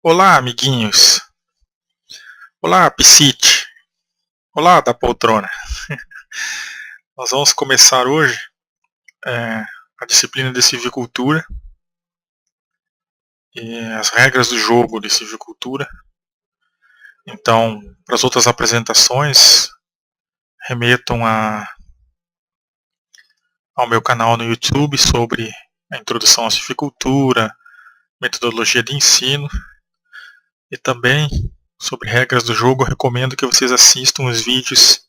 Olá, amiguinhos. Olá, Piscite. Olá, da poltrona. Nós vamos começar hoje a disciplina de civicultura e as regras do jogo de civicultura. Então, para as outras apresentações, remetam ao meu canal no YouTube sobre a introdução à civicultura, metodologia de ensino e também sobre regras do jogo. Eu recomendo que vocês assistam os vídeos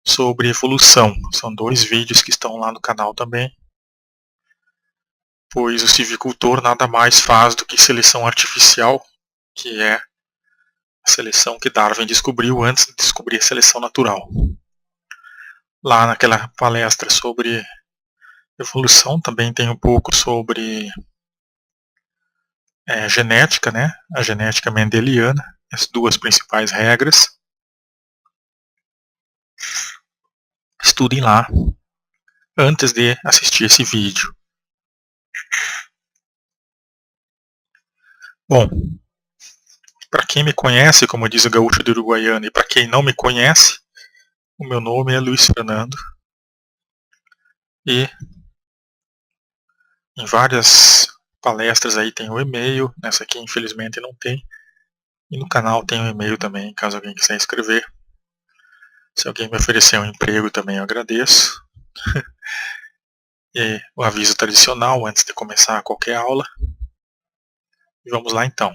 sobre evolução. São 2 vídeos que estão lá no canal também, pois o civicultor nada mais faz do que seleção artificial, que é a seleção que Darwin descobriu antes de descobrir a seleção natural. Lá naquela palestra sobre evolução também tem um pouco sobre genética, né? A genética mendeliana, as 2 principais regras. Estudem lá antes de assistir esse vídeo. Bom, para quem me conhece, como diz o gaúcho de Uruguaiana, e para quem não me conhece, o meu nome é Luiz Fernando. E em várias palestras aí tem o e-mail, nessa aqui infelizmente não tem. E no canal tem o e-mail também, caso alguém quiser escrever. Se alguém me oferecer um emprego também eu agradeço. E o aviso tradicional antes de começar qualquer aula. E vamos lá então.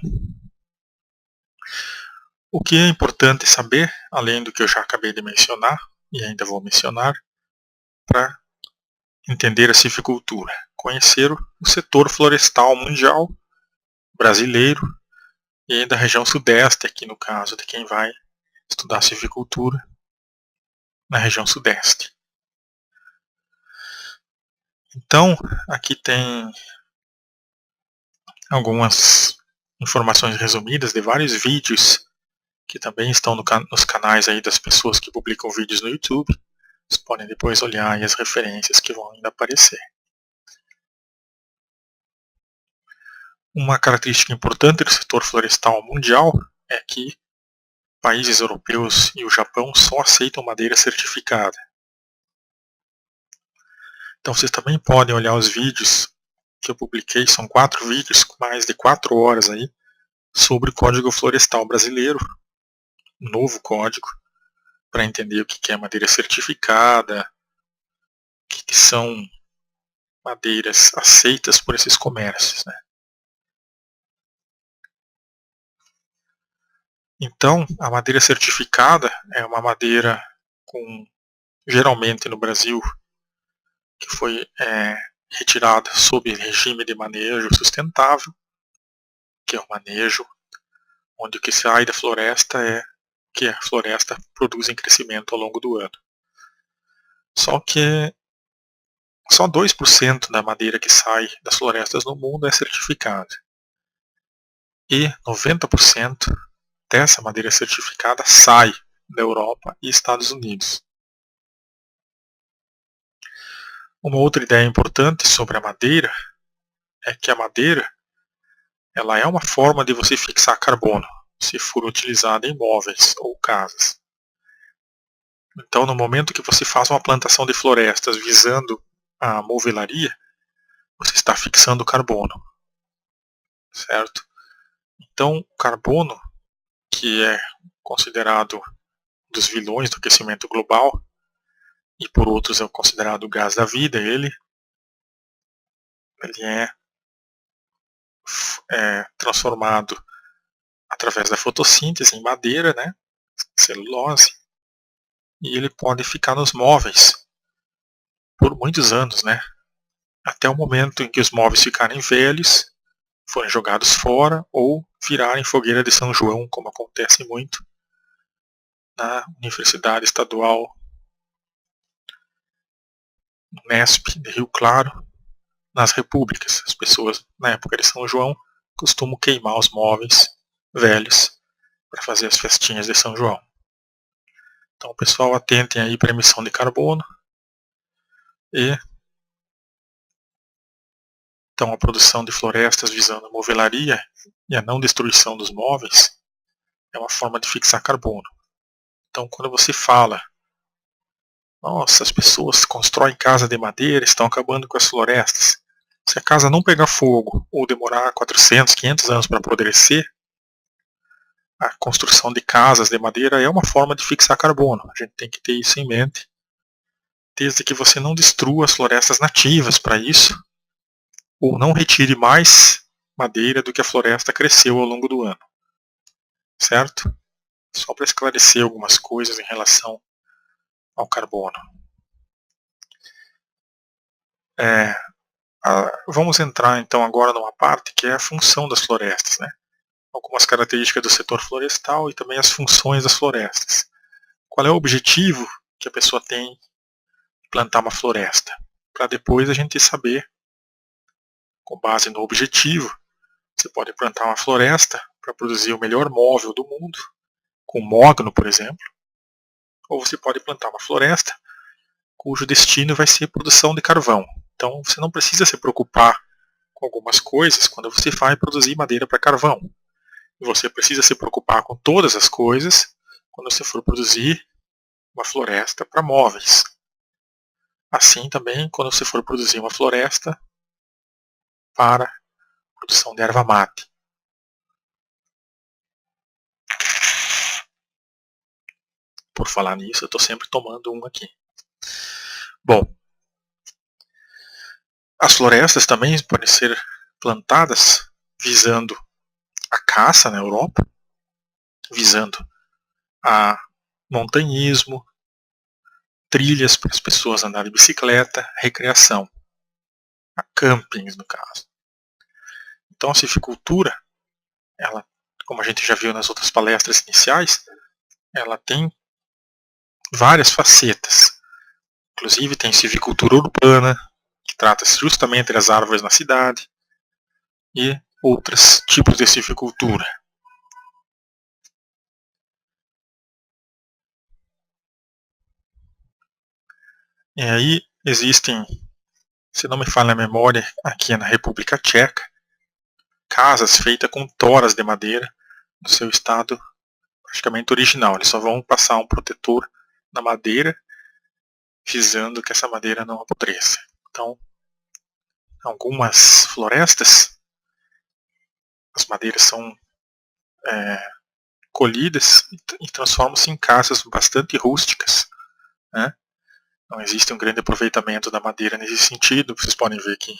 O que é importante saber, além do que eu já acabei de mencionar, e ainda vou mencionar, para entender a civicultura? Conhecer o setor florestal mundial, brasileiro, e da região sudeste, aqui no caso de quem vai estudar civicultura na região sudeste. Então, aqui tem algumas informações resumidas de vários vídeos que também estão nos canais aí das pessoas que publicam vídeos no YouTube. Vocês podem depois olhar aí as referências que vão ainda aparecer. Uma característica importante do setor florestal mundial é que países europeus e o Japão só aceitam madeira certificada. Então vocês também podem olhar os vídeos que eu publiquei, são 4 vídeos com mais de 4 horas aí, sobre o Código Florestal Brasileiro, um novo código, para entender o que é madeira certificada, o que são madeiras aceitas por esses comércios, né? Então, a madeira certificada é uma madeira com, geralmente no Brasil, que foi retirada sob regime de manejo sustentável, que é o manejo onde o que sai da floresta é que a floresta produz em crescimento ao longo do ano. Só que só 2% da madeira que sai das florestas no mundo é certificada. E 90% dessa madeira certificada sai da Europa e Estados Unidos. Uma outra ideia importante sobre a madeira é que a madeira ela é uma forma de você fixar carbono, se for utilizada em móveis ou casas. Então, no momento que você faz uma plantação de florestas visando a movelaria, você está fixando carbono, certo? Então, o carbono, que é considerado um dos vilões do aquecimento global, e por outros é considerado o gás da vida, ele é transformado através da fotossíntese em madeira, né, celulose, e ele pode ficar nos móveis por muitos anos, né, até o momento em que os móveis ficarem velhos, forem jogados fora ou virarem fogueira de São João, como acontece muito na Universidade Estadual Unesp de Rio Claro, nas repúblicas. As pessoas, na época de São João, costumam queimar os móveis velhos para fazer as festinhas de São João. Então, pessoal, atentem aí para a emissão de carbono e Então a produção de florestas visando a movelaria e a não destruição dos móveis é uma forma de fixar carbono. Então quando você fala, nossa, as pessoas constroem casa de madeira, estão acabando com as florestas. Se a casa não pegar fogo ou demorar 400, 500 anos para apodrecer, a construção de casas de madeira é uma forma de fixar carbono. A gente tem que ter isso em mente, desde que você não destrua as florestas nativas para isso, ou não retire mais madeira do que a floresta cresceu ao longo do ano. Certo? Só para esclarecer algumas coisas em relação ao carbono. Vamos entrar então agora numa parte que é a função das florestas, né? Algumas características do setor florestal e também as funções das florestas. Qual é o objetivo que a pessoa tem de plantar uma floresta? Para depois a gente saber, com base no objetivo, você pode plantar uma floresta para produzir o melhor móvel do mundo, com mogno, por exemplo, ou você pode plantar uma floresta cujo destino vai ser produção de carvão. Então você não precisa se preocupar com algumas coisas quando você vai produzir madeira para carvão. E você precisa se preocupar com todas as coisas quando você for produzir uma floresta para móveis. Assim também quando você for produzir uma floresta para produção de erva mate. Por falar nisso, eu estou sempre tomando um aqui. Bom, as florestas também podem ser plantadas visando a caça na Europa, visando a montanhismo, trilhas para as pessoas andarem de bicicleta, recreação, a campings no caso. Então a silvicultura, ela, como a gente já viu nas outras palestras iniciais, ela tem várias facetas. Inclusive tem silvicultura urbana, que trata-se justamente das árvores na cidade, e outros tipos de silvicultura. E aí existem, se não me falha a memória, aqui na República Tcheca, casas feitas com toras de madeira no seu estado praticamente original. Eles só vão passar um protetor na madeira, visando que essa madeira não apodreça. Então, algumas florestas, as madeiras são colhidas e transformam-se em casas bastante rústicas, né? Não existe um grande aproveitamento da madeira nesse sentido. Vocês podem ver que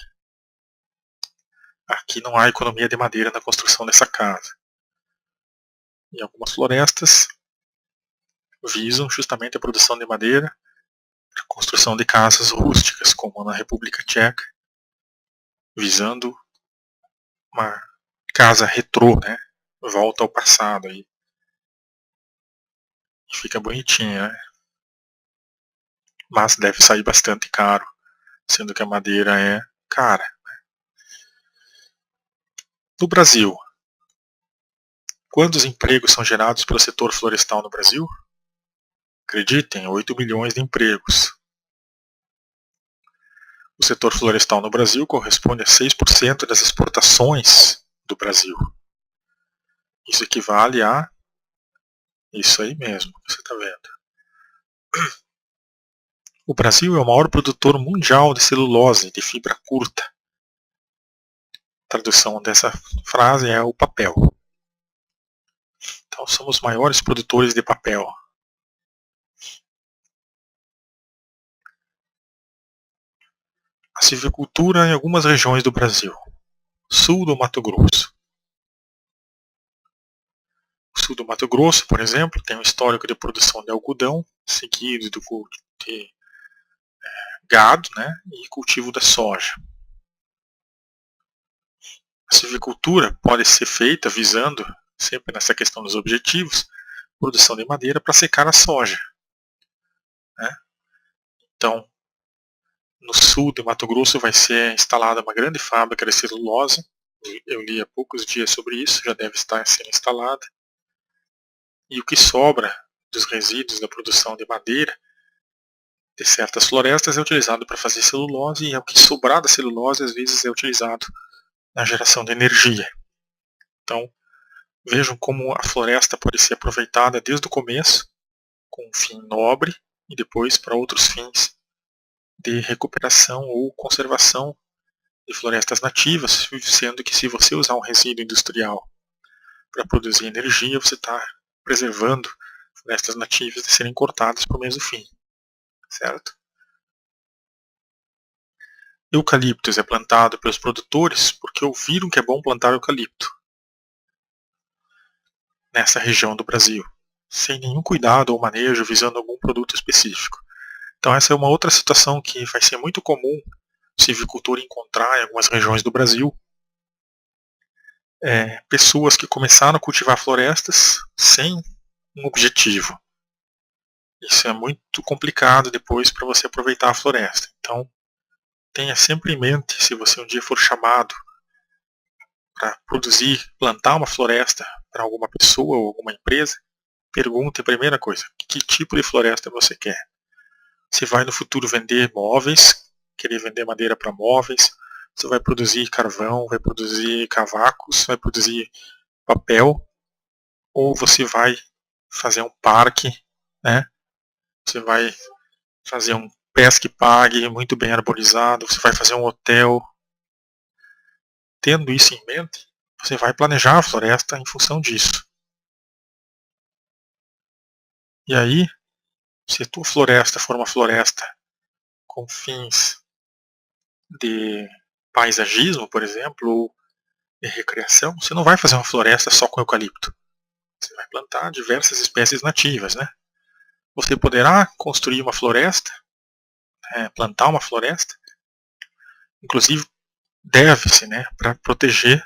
aqui não há economia de madeira na construção dessa casa. E algumas florestas visam justamente a produção de madeira, a construção de casas rústicas, como na República Tcheca, visando uma casa retrô, né? Volta ao passado aí. E fica bonitinha, né? Mas deve sair bastante caro, sendo que a madeira é cara. No Brasil, quantos empregos são gerados pelo setor florestal no Brasil? Acreditem, 8 milhões de empregos. O setor florestal no Brasil corresponde a 6% das exportações do Brasil. Isso equivale a isso aí mesmo que você está vendo. O Brasil é o maior produtor mundial de celulose, de fibra curta. A tradução dessa frase é o papel. Então somos os maiores produtores de papel. A silvicultura em algumas regiões do Brasil. Sul do Mato Grosso. O sul do Mato Grosso, por exemplo, tem um histórico de produção de algodão, seguido do cultivo de gado, né, e cultivo da soja. A silvicultura pode ser feita visando, sempre nessa questão dos objetivos, produção de madeira para secar a soja. Né? Então, no sul de Mato Grosso vai ser instalada uma grande fábrica de celulose. Eu li há poucos dias sobre isso, já deve estar sendo instalada. E o que sobra dos resíduos da produção de madeira de certas florestas é utilizado para fazer celulose, e o que sobrar da celulose às vezes é utilizado na geração de energia. Então, vejam como a floresta pode ser aproveitada desde o começo, com um fim nobre, e depois para outros fins de recuperação ou conservação de florestas nativas, sendo que se você usar um resíduo industrial para produzir energia, você está preservando florestas nativas de serem cortadas para o mesmo fim, certo? Eucaliptus é plantado pelos produtores porque ouviram que é bom plantar eucalipto nessa região do Brasil, sem nenhum cuidado ou manejo visando algum produto específico. Então essa é uma outra situação que vai ser muito comum o silvicultor encontrar em algumas regiões do Brasil. Pessoas que começaram a cultivar florestas sem um objetivo. Isso é muito complicado depois para você aproveitar a floresta. Então tenha sempre em mente, se você um dia for chamado para produzir, plantar uma floresta para alguma pessoa ou alguma empresa, pergunte a primeira coisa, que tipo de floresta você quer? Você vai no futuro vender móveis, querer vender madeira para móveis, você vai produzir carvão, vai produzir cavacos, vai produzir papel, ou você vai fazer um parque, né? Você vai fazer um pesque pague muito bem arborizado, você vai fazer um hotel. Tendo isso em mente, você vai planejar a floresta em função disso. E aí, se a tua floresta for uma floresta com fins de paisagismo, por exemplo, ou de recreação, você não vai fazer uma floresta só com eucalipto. Você vai plantar diversas espécies nativas, né? Você poderá construir uma floresta, plantar uma floresta, inclusive deve-se, né, para proteger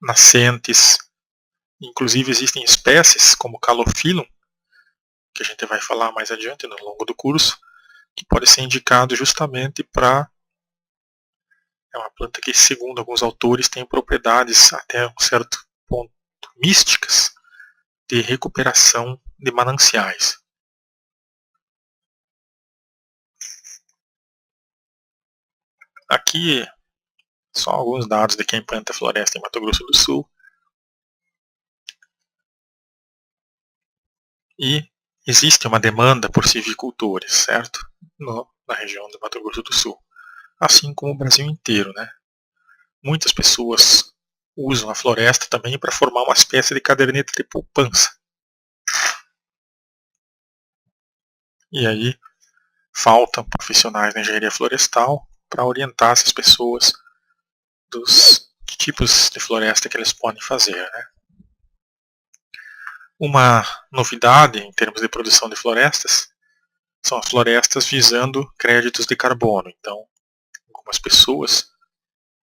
nascentes. Inclusive existem espécies como Calophyllum, que a gente vai falar mais adiante no longo do curso, que pode ser indicado justamente para. É uma planta que, segundo alguns autores, tem propriedades até um certo ponto místicas de recuperação de mananciais. Aqui, só alguns dados de quem planta floresta em Mato Grosso do Sul. E existe uma demanda por silvicultores, certo? Na região do Mato Grosso do Sul. Assim como o Brasil inteiro, né? Muitas pessoas usam a floresta também para formar uma espécie de caderneta de poupança. E aí faltam profissionais na engenharia florestal para orientar essas pessoas dos tipos de floresta que eles podem fazer, né? Uma novidade em termos de produção de florestas são as florestas visando créditos de carbono. Então, algumas pessoas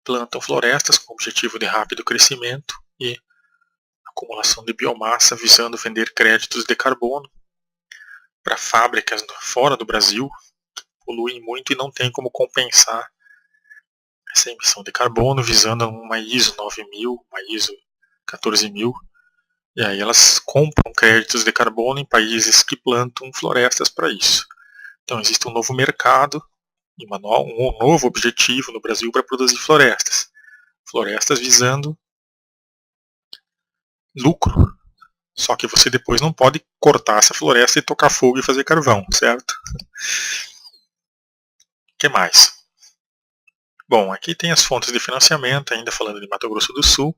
plantam florestas com o objetivo de rápido crescimento e acumulação de biomassa visando vender créditos de carbono para fábricas fora do Brasil que poluem muito e não tem como compensar essa emissão de carbono visando uma ISO 9000, uma ISO 14000. E aí elas compram créditos de carbono em países que plantam florestas para isso. Então existe um novo mercado e um novo objetivo no Brasil para produzir florestas. Florestas visando lucro. Só que você depois não pode cortar essa floresta e tocar fogo e fazer carvão, certo? O que mais? Bom, aqui tem as fontes de financiamento, ainda falando de Mato Grosso do Sul.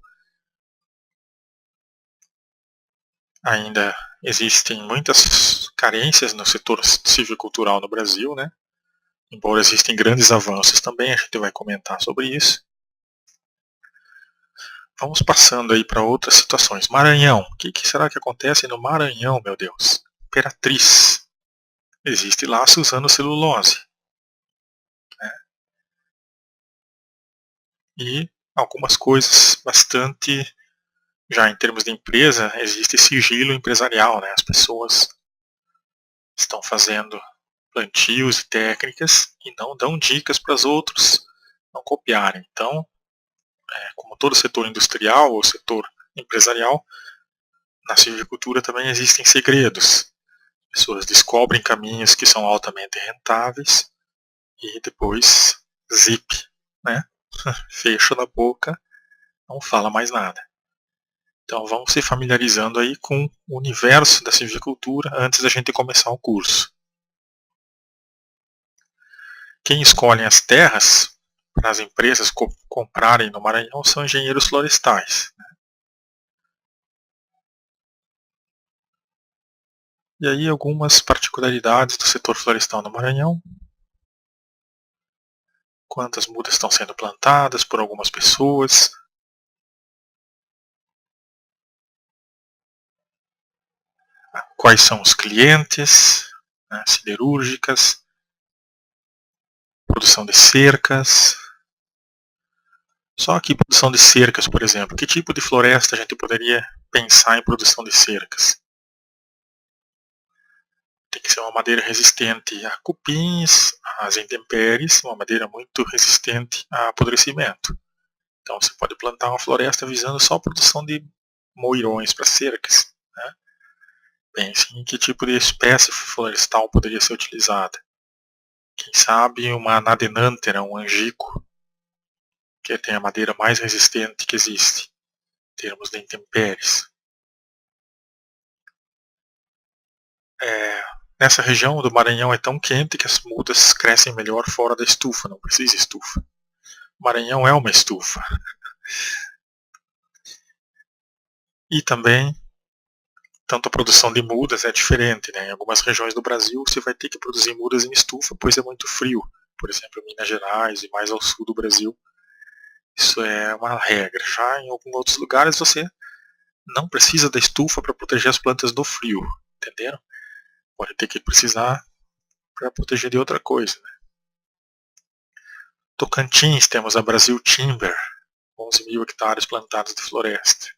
Ainda existem muitas carências no setor silvicultural no Brasil, né? Embora existem grandes avanços também, a gente vai comentar sobre isso. Vamos passando aí para outras situações. Maranhão. O que será que acontece no Maranhão, meu Deus? Imperatriz. Existe lá Suzano Celulose. Né? E algumas coisas bastante, já em termos de empresa, existe sigilo empresarial. Né? As pessoas estão fazendo plantios e técnicas e não dão dicas para os outros não copiarem. Então, como todo setor industrial ou setor empresarial, na silvicultura também existem segredos. Pessoas descobrem caminhos que são altamente rentáveis e depois zip, né? Fecha na boca, não fala mais nada. Então vamos se familiarizando aí com o universo da silvicultura antes da gente começar o curso. Quem escolhe as terras para as empresas comprarem no Maranhão são engenheiros florestais. E aí algumas particularidades do setor florestal no Maranhão. Quantas mudas estão sendo plantadas por algumas pessoas. Quais são os clientes, né, siderúrgicas, produção de cercas. Só aqui produção de cercas, por exemplo. Que tipo de floresta a gente poderia pensar em produção de cercas? Tem que ser uma madeira resistente a cupins, às intempéries, uma madeira muito resistente a apodrecimento. Então você pode plantar uma floresta visando só a produção de moirões para cercas. Né? Pense em que tipo de espécie florestal poderia ser utilizada. Quem sabe uma nadenantera, um angico, que tem a madeira mais resistente que existe, em termos de intempéries. Nessa região do Maranhão é tão quente que as mudas crescem melhor fora da estufa, não precisa estufa. O Maranhão é uma estufa. E também, tanto a produção de mudas é diferente. Né? Em algumas regiões do Brasil você vai ter que produzir mudas em estufa, pois é muito frio. Por exemplo, Minas Gerais e mais ao sul do Brasil. Isso é uma regra. Já em alguns outros lugares você não precisa da estufa para proteger as plantas do frio. Entenderam? Pode ter que precisar para proteger de outra coisa. Né? Tocantins temos a Brasil Timber, 11 mil hectares plantados de floresta.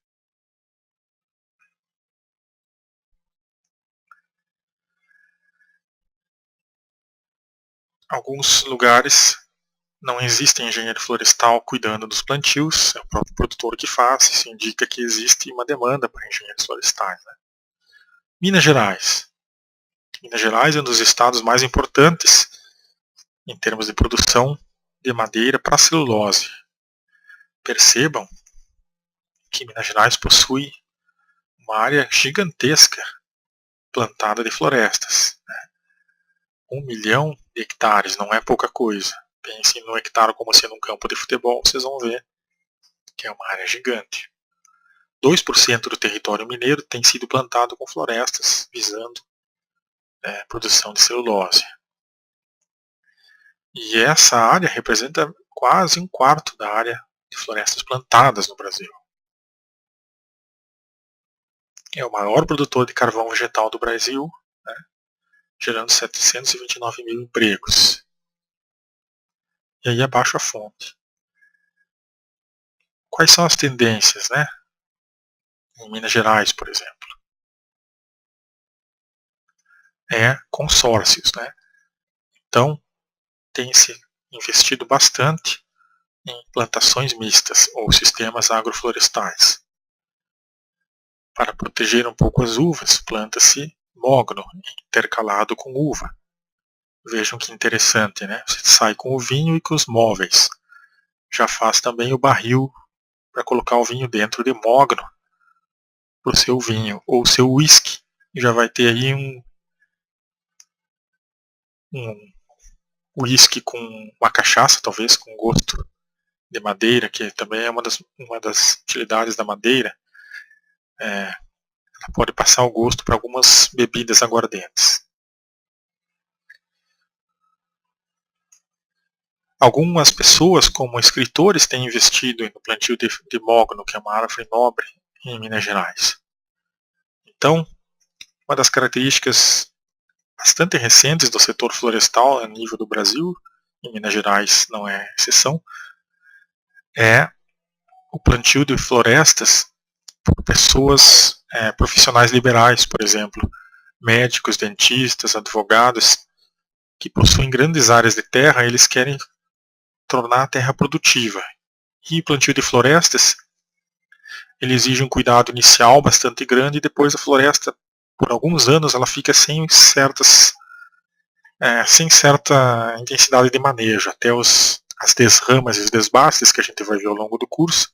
Alguns lugares não existe engenheiro florestal cuidando dos plantios, é o próprio produtor que faz, isso indica que existe uma demanda para engenheiros florestais. Né? Minas Gerais. Minas Gerais é um dos estados mais importantes em termos de produção de madeira para celulose. Percebam que Minas Gerais possui uma área gigantesca plantada de florestas. Né? 1 milhão de hectares não é pouca coisa. Pensem no hectare como sendo um campo de futebol, vocês vão ver que é uma área gigante. 2% do território mineiro tem sido plantado com florestas, visando produção de celulose. E essa área representa quase 1/4 da área de florestas plantadas no Brasil. É o maior produtor de carvão vegetal do Brasil, né, gerando 729 mil empregos. E aí abaixo a fonte. Quais são as tendências, né? Em Minas Gerais, por exemplo? Consórcios, né? Então, tem se investido bastante em plantações mistas ou sistemas agroflorestais. Para proteger um pouco as uvas, planta-se mogno intercalado com uva. Vejam que interessante, né? Você sai com o vinho e com os móveis. Já faz também o barril para colocar o vinho dentro de mogno para o seu vinho ou o seu whisky. Já vai ter aí um whisky com uma cachaça, talvez com gosto de madeira, que também é uma das utilidades da madeira. Ela pode passar o gosto para algumas bebidas aguardentes. Algumas pessoas, como escritores, têm investido no plantio de mogno, que é uma árvore nobre em Minas Gerais. Então, uma das características bastante recentes do setor florestal a nível do Brasil, em Minas Gerais não é exceção, é o plantio de florestas por pessoas profissionais liberais, por exemplo, médicos, dentistas, advogados, que possuem grandes áreas de terra, eles querem tornar a terra produtiva. E o plantio de florestas, ele exige um cuidado inicial bastante grande e depois a floresta, por alguns anos ela fica sem certa intensidade de manejo, até as desramas e os desbastes que a gente vai ver ao longo do curso.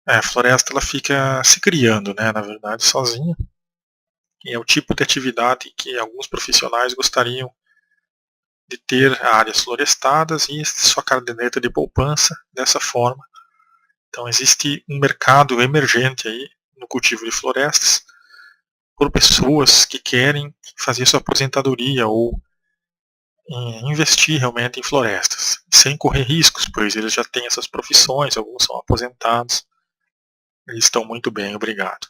A floresta ela fica se criando, né, na verdade, sozinha. E é o tipo de atividade que alguns profissionais gostariam de ter áreas florestadas e sua caderneta de poupança dessa forma. Então existe um mercado emergente aí no cultivo de florestas por pessoas que querem fazer sua aposentadoria ou investir realmente em florestas, sem correr riscos, pois eles já têm essas profissões, alguns são aposentados, eles estão muito bem, obrigado.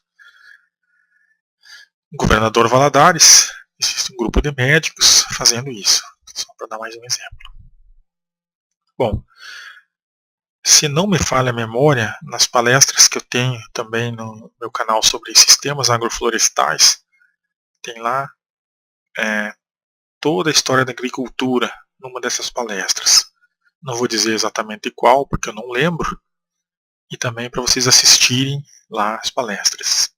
Governador Valadares, existe um grupo de médicos fazendo isso, só para dar mais um exemplo. Bom, se não me falha a memória, nas palestras que eu tenho também no meu canal sobre sistemas agroflorestais, tem lá toda a história da agricultura numa dessas palestras. Não vou dizer exatamente qual, porque eu não lembro, e também para vocês assistirem lá as palestras.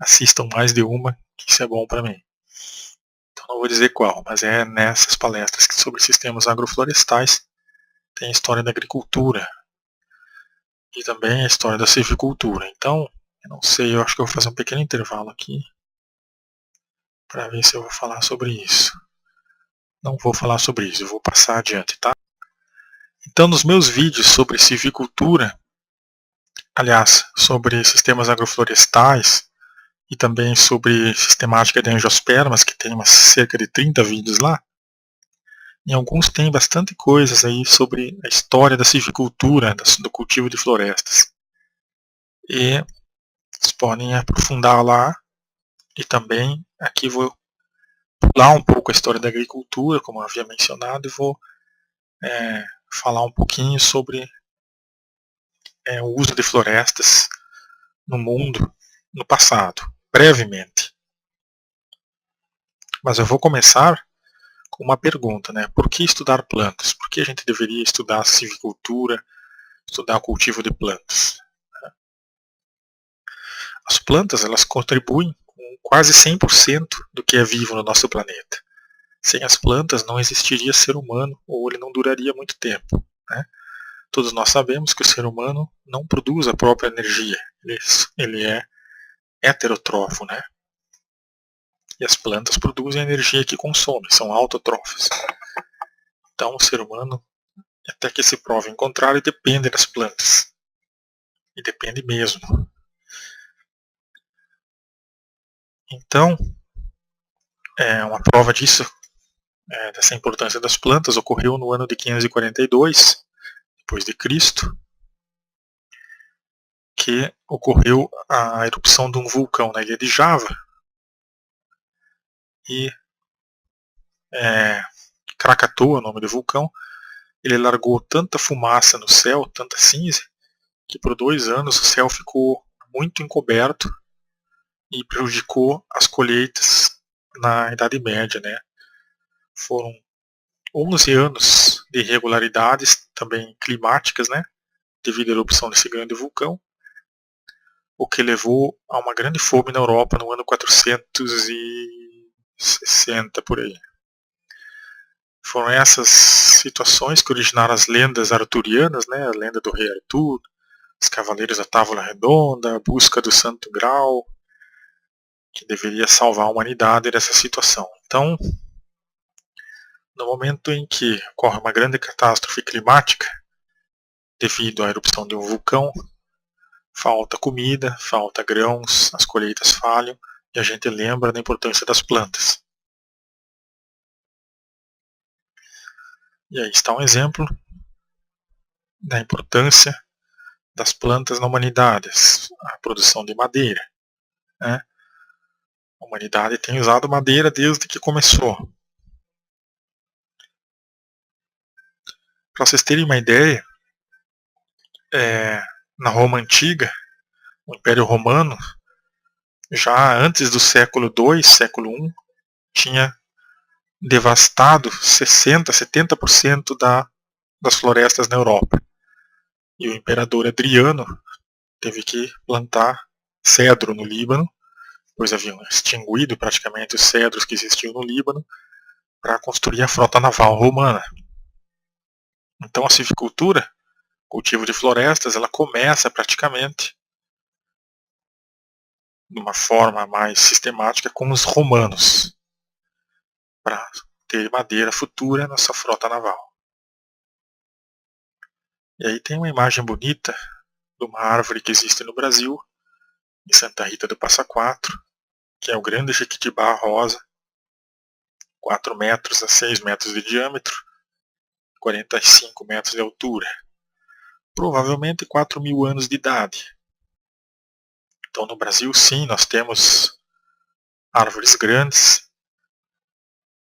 Assistam mais de uma, que isso é bom para mim. Então não vou dizer qual, mas é nessas palestras sobre sistemas agroflorestais tem a história da agricultura e também a história da silvicultura. Então, eu não sei, eu acho que eu vou fazer um pequeno intervalo aqui para ver se eu vou falar sobre isso. Não vou falar sobre isso, eu vou passar adiante, tá? Então, nos meus vídeos sobre silvicultura, aliás, sobre sistemas agroflorestais e também sobre sistemática de angiospermas, que tem cerca de 30 vídeos lá, em alguns tem bastante coisas aí sobre a história da silvicultura, do cultivo de florestas. E vocês podem aprofundar lá, e também aqui vou pular um pouco a história da agricultura, como eu havia mencionado, e vou falar um pouquinho sobre o uso de florestas no mundo no passado, brevemente. Mas eu vou começar com uma pergunta, né? Por que estudar plantas? Por que a gente deveria estudar silvicultura, estudar o cultivo de plantas? As plantas, elas contribuem com quase 100% do que é vivo no nosso planeta. Sem as plantas não existiria ser humano, ou ele não duraria muito tempo, né? Todos nós sabemos que o ser humano não produz a própria energia, ele é heterotrófo, né? E as plantas produzem a energia que consome, são autotrófos. Então o ser humano, até que se prove em contrário, depende das plantas. E depende mesmo. Então, uma prova disso, dessa importância das plantas, ocorreu no ano de 542, depois de Cristo, que ocorreu a erupção de um vulcão na ilha de Java. E Krakatoa, o nome do vulcão, ele largou tanta fumaça no céu, tanta cinza, que por 2 anos o céu ficou muito encoberto e prejudicou as colheitas na Idade Média, né? Foram 11 anos de irregularidades, também climáticas, né? Devido à erupção desse grande vulcão, o que levou a uma grande fome na Europa no ano 460 por aí. Foram essas situações que originaram as lendas arturianas, né? A lenda do rei Arthur, os cavaleiros da Távola Redonda, a busca do Santo Graal, que deveria salvar a humanidade dessa situação. Então, no momento em que ocorre uma grande catástrofe climática, devido à erupção de um vulcão, falta comida, falta grãos, as colheitas falham, e a gente lembra da importância das plantas. E aí está um exemplo da importância das plantas na humanidade, a produção de madeira, né? A humanidade tem usado madeira desde que começou. Para vocês terem uma ideia, na Roma Antiga, o Império Romano, já antes do século II, século I, tinha devastado 60%, 70% das florestas na Europa. E o imperador Adriano teve que plantar cedro no Líbano pois haviam extinguido praticamente os cedros que existiam no Líbano para construir a frota naval romana. Então a silvicultura, cultivo de florestas, ela começa praticamente de uma forma mais sistemática com os romanos, para ter madeira futura na sua frota naval. E aí tem uma imagem bonita de uma árvore que existe no Brasil, em Santa Rita do Passa Quatro, que é o grande jequitibá rosa, 4 metros a 6 metros de diâmetro, 45 metros de altura, provavelmente 4.000 anos de idade. Então no Brasil sim, nós temos árvores grandes,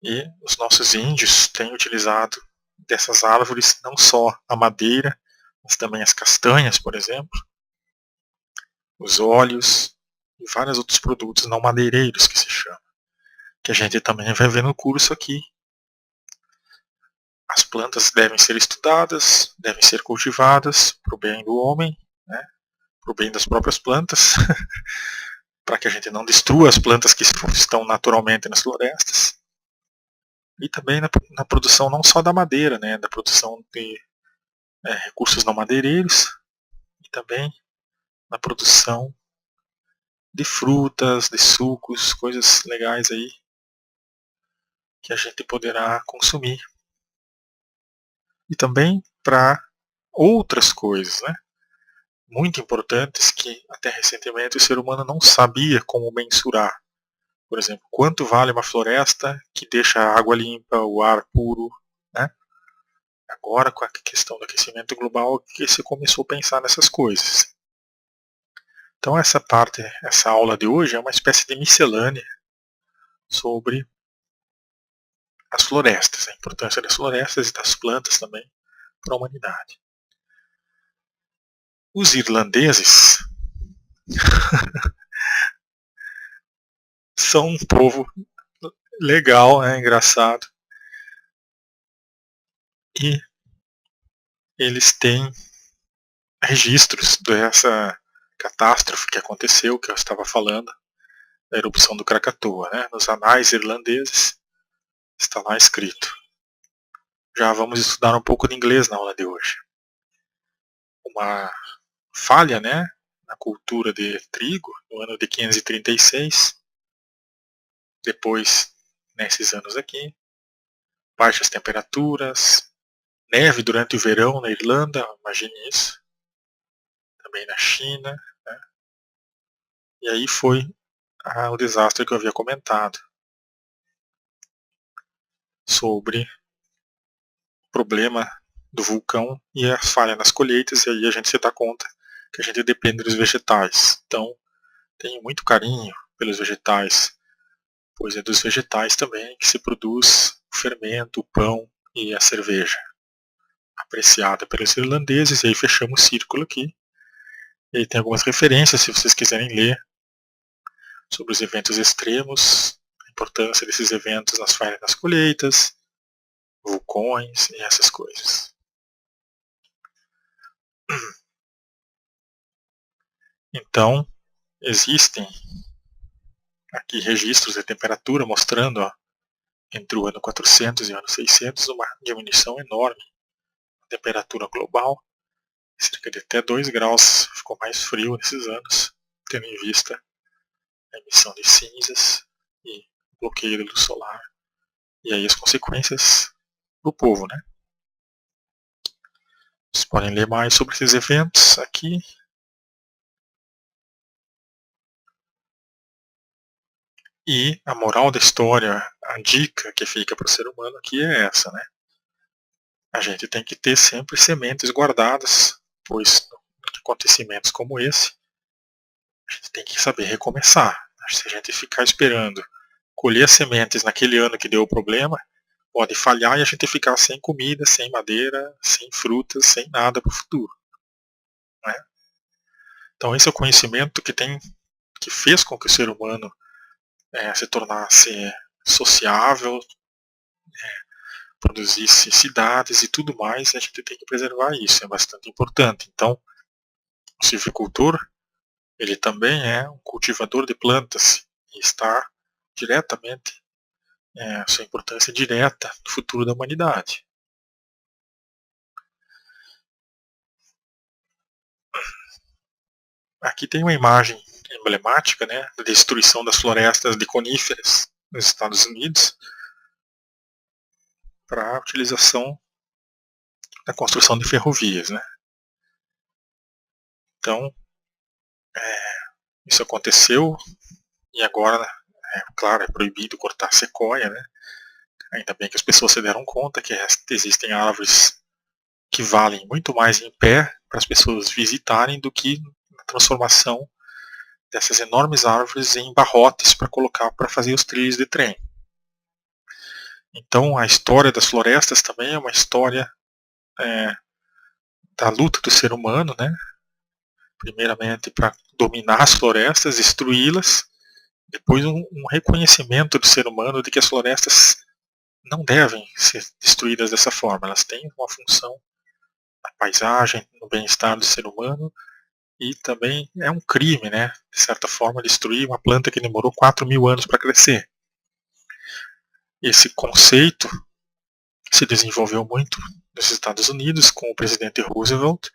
e os nossos índios têm utilizado dessas árvores não só a madeira, mas também as castanhas, por exemplo, os óleos e vários outros produtos não madeireiros que se chama, que a gente também vai ver no curso aqui. As plantas devem ser estudadas, devem ser cultivadas para o bem do homem, né, para o bem das próprias plantas, para que a gente não destrua as plantas que estão naturalmente nas florestas. E também na produção não só da madeira, né, da produção de recursos não madeireiros, e também na produção de frutas, de sucos, coisas legais aí que a gente poderá consumir. E também para outras coisas, né, muito importantes que até recentemente o ser humano não sabia como mensurar. Por exemplo, quanto vale uma floresta que deixa a água limpa, o ar puro, né? Agora, com a questão do aquecimento global, que se começou a pensar nessas coisas. Então essa aula de hoje é uma espécie de miscelânea sobre as florestas, a importância das florestas e das plantas também para a humanidade. Os irlandeses são um povo legal, engraçado, e eles têm registros dessa catástrofe que aconteceu, que eu estava falando, da erupção do Krakatoa, né? Nos anais irlandeses está lá escrito. Já vamos estudar um pouco de inglês na aula de hoje. Uma falha, né, na cultura de trigo no ano de 536, depois, nesses anos aqui, baixas temperaturas, neve durante o verão na Irlanda, imagine isso, também na China, né? E aí foi o desastre que eu havia comentado sobre o problema do vulcão e a falha nas colheitas, e aí a gente se dá conta que a gente depende dos vegetais. Então, tenho muito carinho pelos vegetais, pois é dos vegetais também que se produz o fermento, o pão e a cerveja, apreciada pelos irlandeses. E aí fechamos o círculo aqui. E aí tem algumas referências, se vocês quiserem ler, sobre os eventos extremos, a importância desses eventos nas falhas nas colheitas, vulcões e essas coisas. Então, existem aqui registros de temperatura mostrando, entre o ano 400 e o ano 600, uma diminuição enorme da temperatura global, cerca de até 2 graus, ficou mais frio nesses anos, tendo em vista a emissão de cinzas e bloqueio da luz solar, e aí as consequências para o povo, né? Vocês podem ler mais sobre esses eventos aqui. E a moral da história, a dica que fica para o ser humano aqui é essa, né? A gente tem que ter sempre sementes guardadas, pois em acontecimentos como esse, a gente tem que saber recomeçar. Se a gente ficar esperando colher as sementes naquele ano que deu o problema, pode falhar e a gente ficar sem comida, sem madeira, sem frutas, sem nada para o futuro, né? Então esse é o conhecimento que fez com que o ser humano se tornasse sociável, produzisse cidades e tudo mais, e a gente tem que preservar isso, é bastante importante. Então, o silvicultor, ele também é um cultivador de plantas, e está diretamente, sua importância direta no futuro da humanidade. Aqui tem uma imagem emblemática, né, da destruição das florestas de coníferas nos Estados Unidos para a utilização da construção de ferrovias, né. Então, isso aconteceu e agora, claro, é proibido cortar sequoia, né. Ainda bem que as pessoas se deram conta que existem árvores que valem muito mais em pé para as pessoas visitarem do que a transformação dessas enormes árvores em barrotes para colocar para fazer os trilhos de trem. Então a história das florestas também é uma história da luta do ser humano, né? Primeiramente para dominar as florestas, destruí-las, depois um reconhecimento do ser humano de que as florestas não devem ser destruídas dessa forma, elas têm uma função na paisagem, no bem-estar do ser humano, e também é um crime, né, de certa forma, destruir uma planta que demorou 4.000 anos para crescer. Esse conceito se desenvolveu muito nos Estados Unidos com o presidente Roosevelt,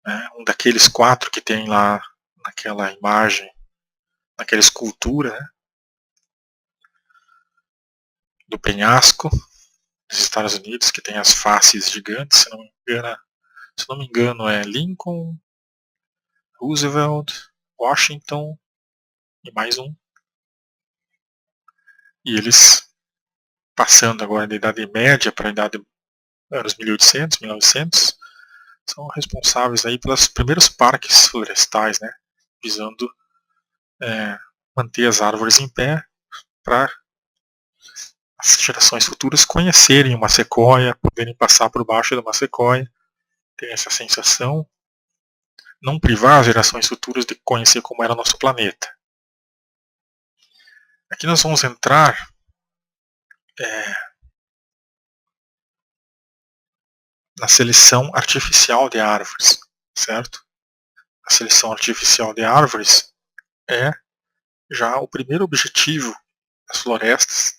né, um daqueles 4 que tem lá naquela imagem, naquela escultura, né, do penhasco dos Estados Unidos, que tem as faces gigantes, se não me engano é Lincoln, Roosevelt, Washington e mais um. E eles, passando agora da Idade Média para a Idade anos 1800, 1900, são responsáveis aí pelos primeiros parques florestais, né, visando manter as árvores em pé para as gerações futuras conhecerem uma sequoia, poderem passar por baixo de uma sequoia, ter essa sensação, não privar as gerações futuras de conhecer como era o nosso planeta. Aqui nós vamos entrar na seleção artificial de árvores, certo? A seleção artificial de árvores é já o primeiro objetivo das florestas.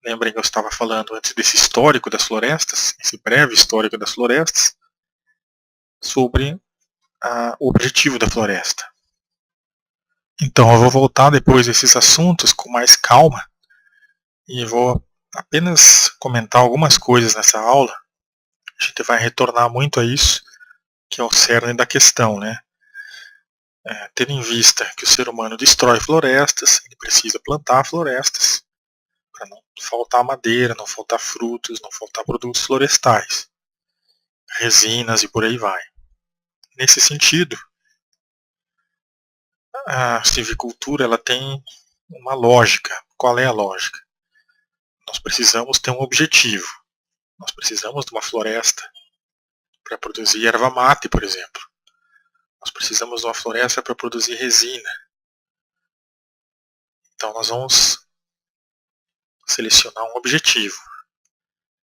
Lembrem que eu estava falando antes desse histórico das florestas, esse breve histórico das florestas, sobre o objetivo da floresta. Então eu vou voltar depois desses assuntos com mais calma e vou apenas comentar algumas coisas nessa aula. A gente vai retornar muito a isso, que é o cerne da questão, né? Tendo em vista que o ser humano destrói florestas, ele precisa plantar florestas para não faltar madeira, não faltar frutos, não faltar produtos florestais, resinas e por aí vai. Nesse sentido, a silvicultura ela tem uma lógica. Qual é a lógica? Nós precisamos ter um objetivo. Nós precisamos de uma floresta para produzir erva mate, por exemplo. Nós precisamos de uma floresta para produzir resina. Então nós vamos selecionar um objetivo.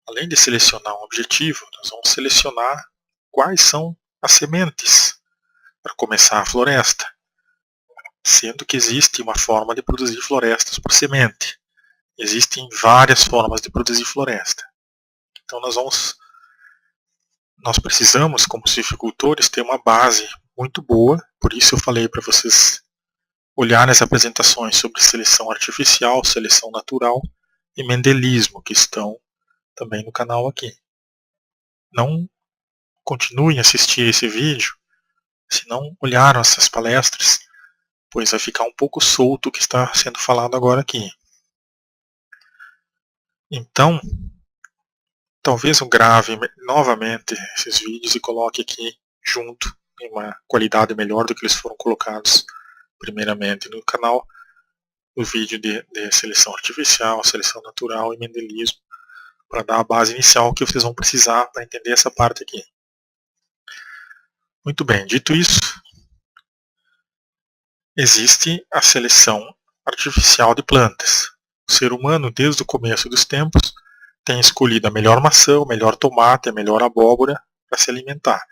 Além de selecionar um objetivo, nós vamos selecionar quais são as sementes para começar a floresta. Sendo que existe uma forma de produzir florestas por semente. Existem várias formas de produzir floresta. Então nós precisamos, como silvicultores, ter uma base muito boa. Por isso eu falei para vocês olharem as apresentações sobre seleção artificial, seleção natural e mendelismo, que estão também no canal aqui. Não continuem a assistir esse vídeo se não olharam essas palestras, pois vai ficar um pouco solto o que está sendo falado agora aqui. Então, talvez eu grave novamente esses vídeos e coloque aqui junto, em uma qualidade melhor do que eles foram colocados primeiramente no canal, o vídeo de seleção artificial, seleção natural e mendelismo, para dar a base inicial que vocês vão precisar para entender essa parte aqui. Muito bem, dito isso, existe a seleção artificial de plantas. O ser humano, desde o começo dos tempos, tem escolhido a melhor maçã, o melhor tomate, a melhor abóbora para se alimentar.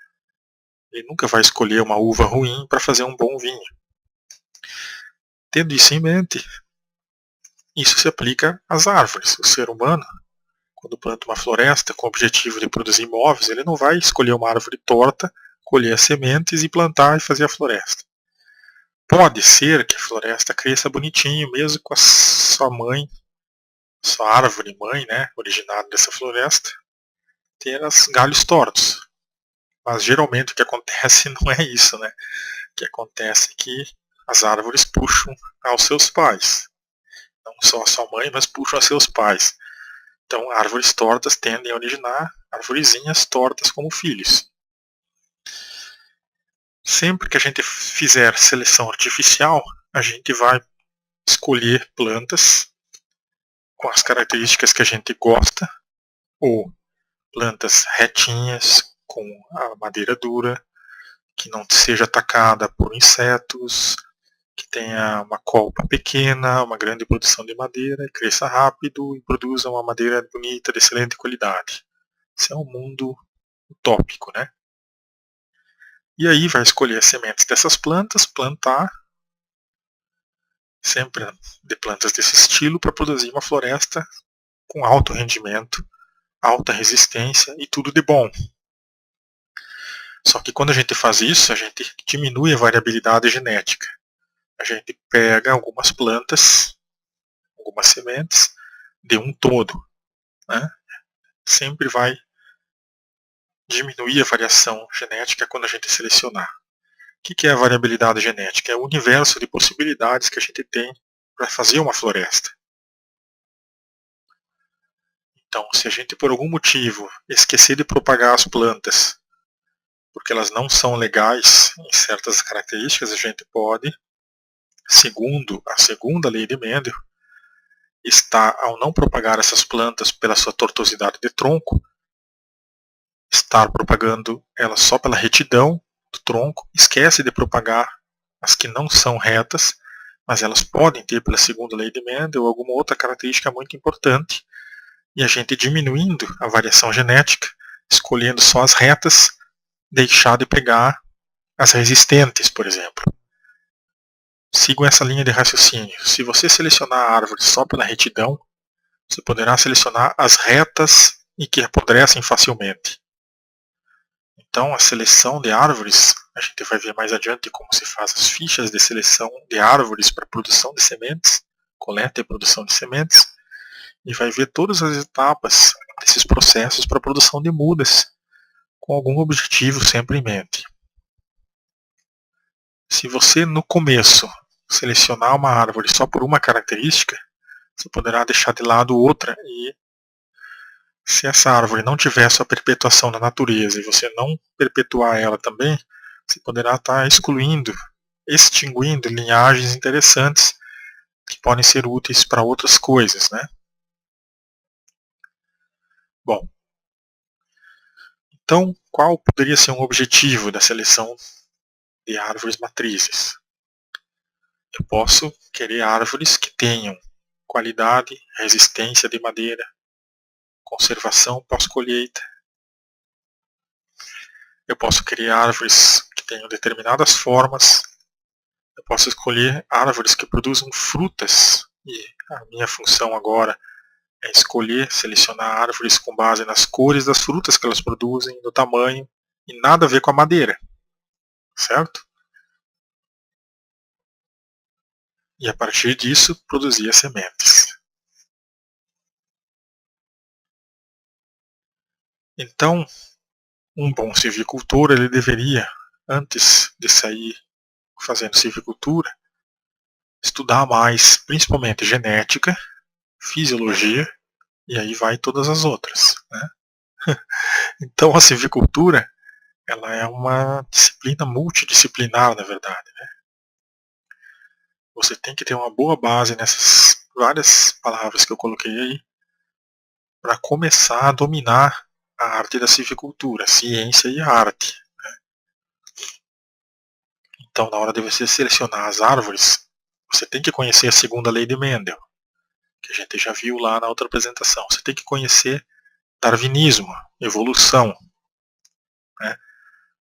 Ele nunca vai escolher uma uva ruim para fazer um bom vinho. Tendo isso em mente, isso se aplica às árvores. O ser humano, quando planta uma floresta com o objetivo de produzir móveis, ele não vai escolher uma árvore torta, colher as sementes e plantar e fazer a floresta. Pode ser que a floresta cresça bonitinho, mesmo com a sua mãe, sua árvore mãe, né, originada dessa floresta, ter os galhos tortos. Mas geralmente o que acontece não é isso, né? O que acontece é que as árvores puxam aos seus pais. Não só a sua mãe, mas puxam a seus pais. Então, árvores tortas tendem a originar arvorezinhas tortas como filhos. Sempre que a gente fizer seleção artificial, a gente vai escolher plantas com as características que a gente gosta, ou plantas retinhas, com a madeira dura, que não seja atacada por insetos, que tenha uma colpa pequena, uma grande produção de madeira, cresça rápido e produza uma madeira bonita, de excelente qualidade. Esse é um mundo utópico, né? E aí vai escolher as sementes dessas plantas, plantar, sempre de plantas desse estilo, para produzir uma floresta com alto rendimento, alta resistência e tudo de bom. Só que quando a gente faz isso, a gente diminui a variabilidade genética. A gente pega algumas plantas, algumas sementes, de um todo, né? Sempre vai diminuir a variação genética quando a gente selecionar. O que é a variabilidade genética? É o universo de possibilidades que a gente tem para fazer uma floresta. Então, se a gente por algum motivo esquecer de propagar as plantas, porque elas não são legais em certas características, a gente pode, segundo a segunda lei de Mendel, está, ao não propagar essas plantas pela sua tortuosidade de tronco, estar propagando elas só pela retidão do tronco, esquece de propagar as que não são retas, mas elas podem ter, pela segunda lei de Mendel, alguma outra característica muito importante, e a gente diminuindo a variação genética, escolhendo só as retas, deixar de pegar as resistentes, por exemplo. Sigam essa linha de raciocínio. Se você selecionar a árvore só pela retidão, você poderá selecionar as retas e que apodrecem facilmente. Então, a seleção de árvores, a gente vai ver mais adiante como se faz as fichas de seleção de árvores para produção de sementes, coleta e produção de sementes, e vai ver todas as etapas desses processos para a produção de mudas, com algum objetivo sempre em mente. Se você, no começo, selecionar uma árvore só por uma característica, você poderá deixar de lado outra, e se essa árvore não tiver sua perpetuação na natureza e você não perpetuar ela também, você poderá estar excluindo, extinguindo linhagens interessantes que podem ser úteis para outras coisas, né? Bom, então qual poderia ser um objetivo da seleção de árvores matrizes? Eu posso querer árvores que tenham qualidade, resistência de madeira, conservação pós-colheita. Eu posso querer árvores que tenham determinadas formas. Eu posso escolher árvores que produzam frutas. E a minha função agora é escolher, selecionar árvores com base nas cores das frutas que elas produzem, no tamanho, e nada a ver com a madeira. Certo? E a partir disso, produzir as sementes. Então, um bom silvicultor, ele deveria, antes de sair fazendo silvicultura, estudar mais, principalmente genética, fisiologia, e aí vai todas as outras, né? Então a silvicultura, ela é uma disciplina multidisciplinar, na verdade, né? Você tem que ter uma boa base nessas várias palavras que eu coloquei aí, para começar a dominar a arte da silvicultura, a ciência e a arte. Então, na hora de você selecionar as árvores, você tem que conhecer a segunda lei de Mendel, que a gente já viu lá na outra apresentação. Você tem que conhecer darwinismo, evolução, né?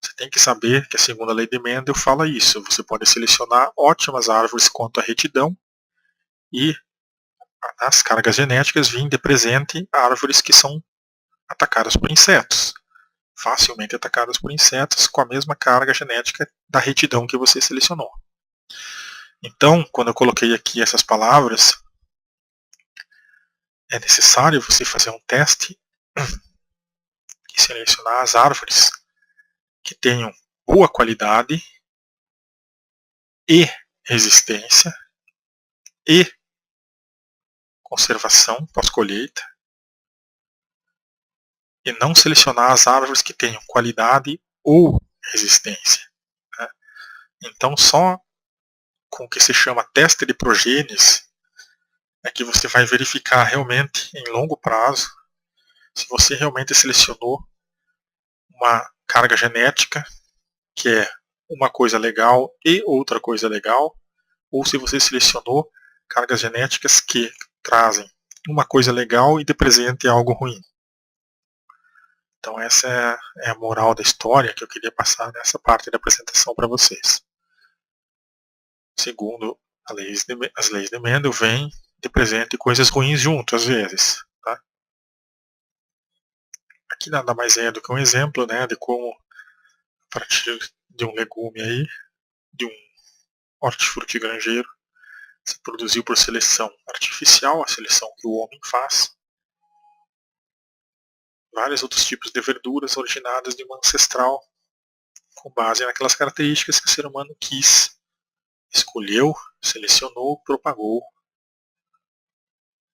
Você tem que saber que a segunda lei de Mendel fala isso. Você pode selecionar ótimas árvores quanto à retidão e as cargas genéticas vêm de presente árvores que são atacadas por insetos, facilmente atacadas por insetos com a mesma carga genética da retidão que você selecionou. Então, quando eu coloquei aqui essas palavras, é necessário você fazer um teste e selecionar as árvores que tenham boa qualidade e resistência e conservação pós-colheita, e não selecionar as árvores que tenham qualidade ou resistência. Né? Então, só com o que se chama teste de progênese é que você vai verificar realmente em longo prazo se você realmente selecionou uma carga genética que é uma coisa legal e outra coisa legal, ou se você selecionou cargas genéticas que trazem uma coisa legal e de presente algo ruim. Então essa é a moral da história que eu queria passar nessa parte da apresentação para vocês. Segundo as leis de Mendel, vem de presente coisas ruins junto, às vezes. Tá? Aqui nada mais é do que um exemplo, né, de como, a partir de um legume aí, de um hortifruti granjeiro, se produziu por seleção artificial, a seleção que o homem faz, vários outros tipos de verduras originadas de uma ancestral com base naquelas características que o ser humano quis, escolheu, selecionou, propagou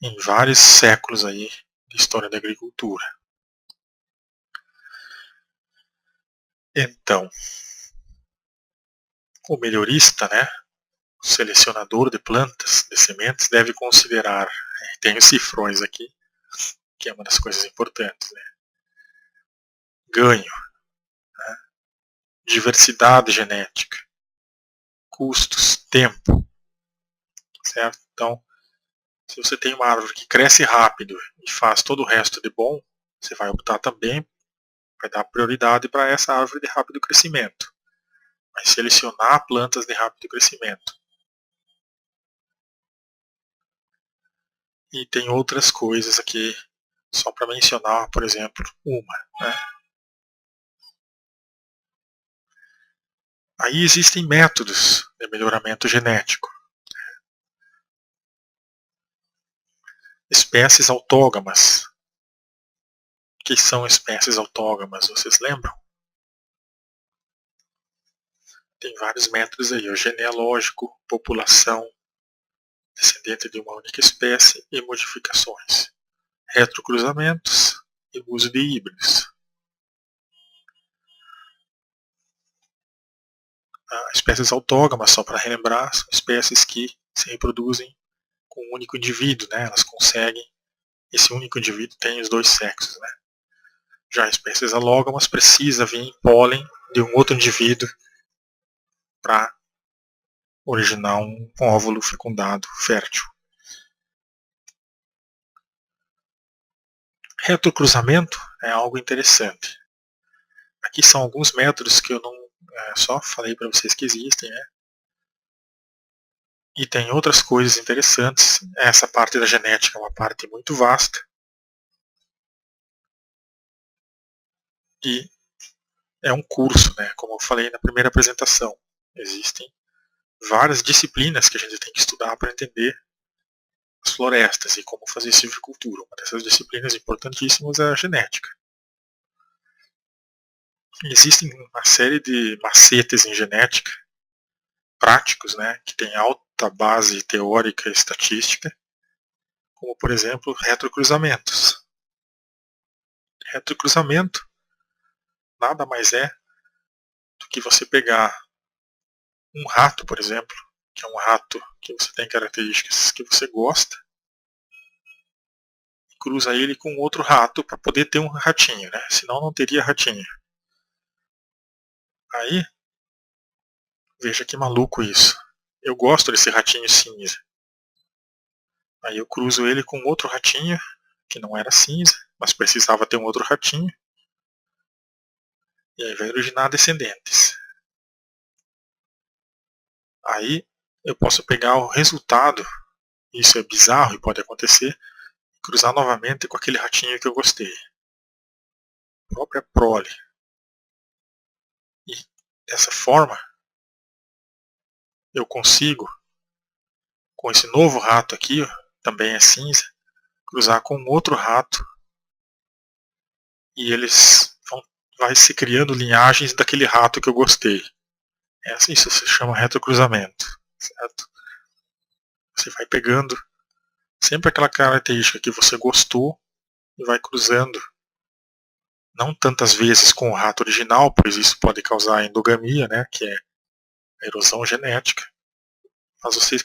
em vários séculos aí de história da agricultura. Então, o melhorista, né, o selecionador de plantas, de sementes, deve considerar, tem os cifrões aqui, que é uma das coisas importantes, né, ganho, né, diversidade genética, custos, tempo, certo? Então, se você tem uma árvore que cresce rápido e faz todo o resto de bom, você vai optar também, vai dar prioridade para essa árvore de rápido crescimento. Vai selecionar plantas de rápido crescimento. E tem outras coisas aqui, só para mencionar, por exemplo, uma. Né? Aí existem métodos de melhoramento genético. Espécies autógamas. O que são espécies autógamas? Vocês lembram? Tem vários métodos aí, o genealógico, população, descendente de uma única espécie e modificações, retrocruzamentos e uso de híbridos. Espécies autógamas, só para relembrar, são espécies que se reproduzem com um único indivíduo, né? Elas conseguem, esse único indivíduo tem os dois sexos, né? Já espécies alógamas precisa vir pólen de um outro indivíduo para originar um óvulo fecundado, fértil. Retrocruzamento é algo interessante. Aqui são alguns métodos que eu não só falei para vocês que existem, né? E tem outras coisas interessantes. Essa parte da genética é uma parte muito vasta. E é um curso, né? Como eu falei na primeira apresentação. Existem várias disciplinas que a gente tem que estudar para entender as florestas e como fazer silvicultura. Uma dessas disciplinas importantíssimas é a genética. Existem uma série de macetes em genética práticos, né, que tem alta base teórica e estatística, como por exemplo retrocruzamentos. Retrocruzamento nada mais é do que você pegar um rato, por exemplo, que é um rato que você tem características que você gosta, e cruza ele com outro rato para poder ter um ratinho, né? Senão não teria ratinho. Aí, veja que maluco isso. Eu gosto desse ratinho cinza. Aí eu cruzo ele com outro ratinho, que não era cinza, mas precisava ter um outro ratinho. E aí vai originar descendentes. Aí eu posso pegar o resultado, isso é bizarro e pode acontecer, cruzar novamente com aquele ratinho que eu gostei. A própria prole. E dessa forma eu consigo, com esse novo rato aqui, ó, também é cinza, cruzar com outro rato e eles vai se criando linhagens daquele rato que eu gostei. Isso se chama retrocruzamento, certo? Você vai pegando sempre aquela característica que você gostou e vai cruzando. Não tantas vezes com o rato original, pois isso pode causar endogamia, né, que é a erosão genética. Mas você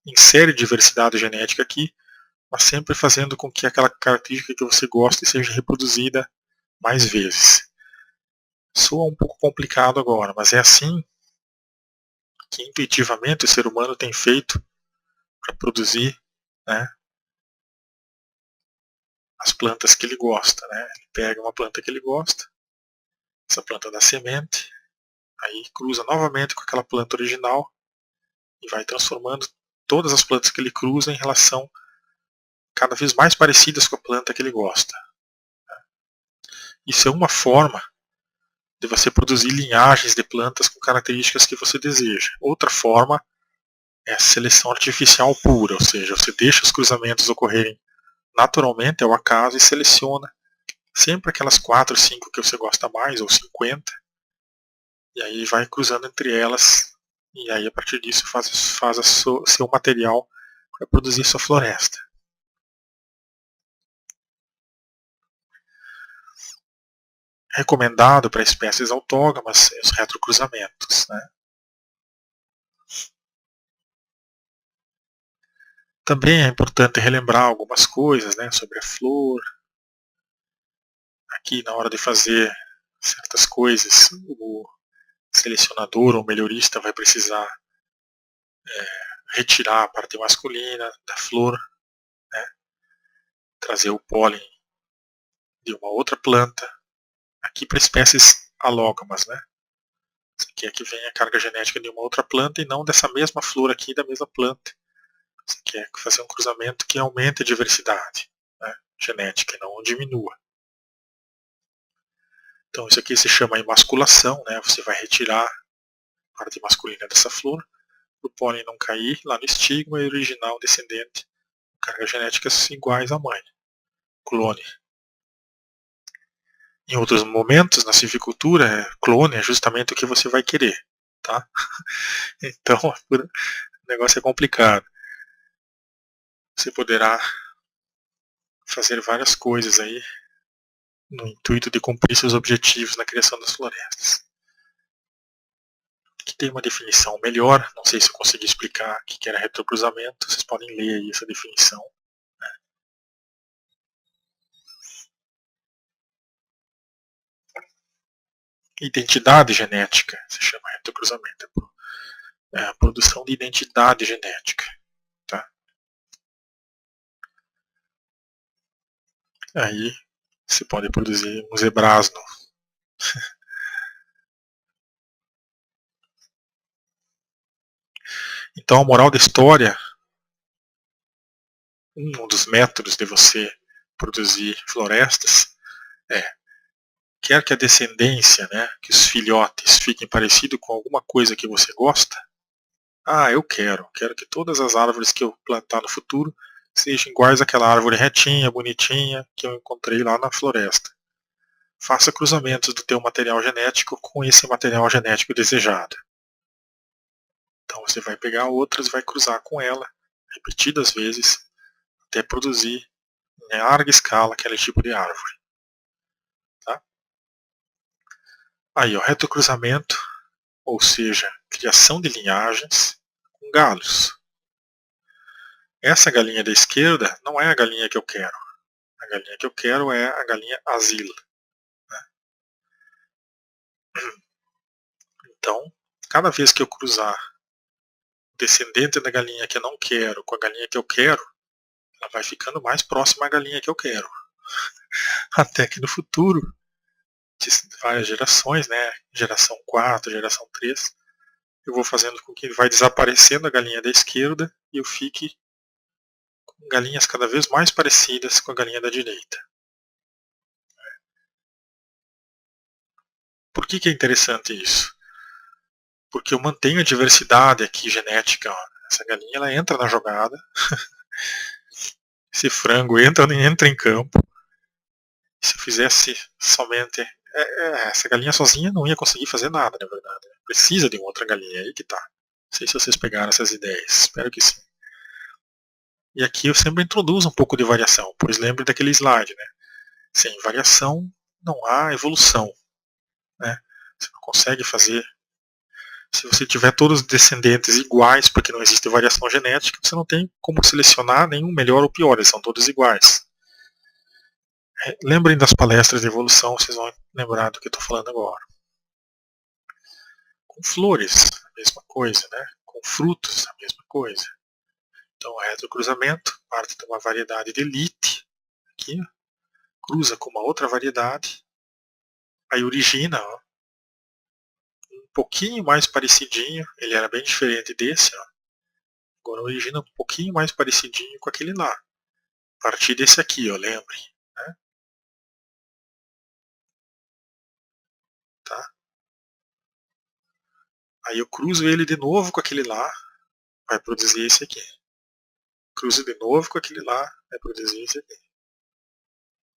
insere diversidade genética aqui, mas sempre fazendo com que aquela característica que você gosta seja reproduzida mais vezes. Soa um pouco complicado agora, mas é assim que intuitivamente o ser humano tem feito para produzir, né, as plantas que ele gosta. Né? Ele pega uma planta que ele gosta, essa planta dá semente, aí cruza novamente com aquela planta original e vai transformando todas as plantas que ele cruza em relação cada vez mais parecidas com a planta que ele gosta. Isso é uma forma de você produzir linhagens de plantas com características que você deseja. Outra forma é a seleção artificial pura, ou seja, você deixa os cruzamentos ocorrerem naturalmente ao acaso e seleciona sempre aquelas 4, 5 que você gosta mais, ou 50, e aí vai cruzando entre elas, e aí a partir disso faz seu material para produzir sua floresta. Recomendado para espécies autógamas os retrocruzamentos. Né? Também é importante relembrar algumas coisas, né, sobre a flor. Aqui na hora de fazer certas coisas, o selecionador ou melhorista vai precisar retirar a parte masculina da flor, né, trazer o pólen de uma outra planta, aqui para espécies alógamas, né? Você quer que venha a carga genética de uma outra planta e não dessa mesma flor aqui da mesma planta. Você quer fazer um cruzamento que aumente a diversidade, né, genética e não diminua. Então isso aqui se chama emasculação, né? Você vai retirar a parte masculina dessa flor, para o pólen não cair lá no estigma e originar um descendente com cargas genéticas iguais à mãe, clone. Em outros momentos, na silvicultura, clone é justamente o que você vai querer. Tá? Então, o negócio é complicado. Você poderá fazer várias coisas aí no intuito de cumprir seus objetivos na criação das florestas. Aqui tem uma definição melhor, não sei se eu consegui explicar o que era retrocruzamento, vocês podem ler aí essa definição. Identidade genética se chama retrocruzamento, é a produção de identidade genética. Tá? Aí você pode produzir um zebrasno. Então a moral da história, um dos métodos de você produzir florestas é: quer que a descendência, né, que os filhotes fiquem parecidos com alguma coisa que você gosta? Ah, eu quero que todas as árvores que eu plantar no futuro sejam iguais àquela árvore retinha, bonitinha, que eu encontrei lá na floresta. Faça cruzamentos do teu material genético com esse material genético desejado. Então você vai pegar outras e vai cruzar com ela repetidas vezes até produzir em larga escala aquele tipo de árvore. Tá? Aí, ó, retrocruzamento, ou seja, criação de linhagens com galos. Essa galinha da esquerda não é a galinha que eu quero. A galinha que eu quero é a galinha asila. Né? Então, cada vez que eu cruzar o descendente da galinha que eu não quero com a galinha que eu quero, ela vai ficando mais próxima à galinha que eu quero. Até que no futuro várias gerações, né? Geração 4, geração 3, eu vou fazendo com que vai desaparecendo a galinha da esquerda e eu fique com galinhas cada vez mais parecidas com a galinha da direita. Por que é interessante isso? Porque eu mantenho a diversidade aqui genética. Ó. Essa galinha ela entra na jogada, esse frango entra em campo. Se eu fizesse somente essa galinha sozinha, não ia conseguir fazer nada, na verdade. Precisa de uma outra galinha, aí que tá. Não sei se vocês pegaram essas ideias, espero que sim. E aqui eu sempre introduzo um pouco de variação, pois lembre daquele slide, né? Sem variação não há evolução, né? Você não consegue fazer. Se você tiver todos os descendentes iguais, porque não existe variação genética, você não tem como selecionar nenhum melhor ou pior, eles são todos iguais. Lembrem das palestras de evolução, vocês vão lembrar do que eu estou falando agora. Com flores, a mesma coisa, né? Com frutos, a mesma coisa. Então, o retrocruzamento parte de uma variedade de elite, aqui, cruza com uma outra variedade, aí origina ó, um pouquinho mais parecidinho, ele era bem diferente desse, ó. Agora origina um pouquinho mais parecidinho com aquele lá. A partir desse aqui, ó, lembre. Né? Tá? Aí eu cruzo ele de novo com aquele lá, vai produzir esse aqui. Cruzo de novo com aquele lá, vai produzir esse aqui.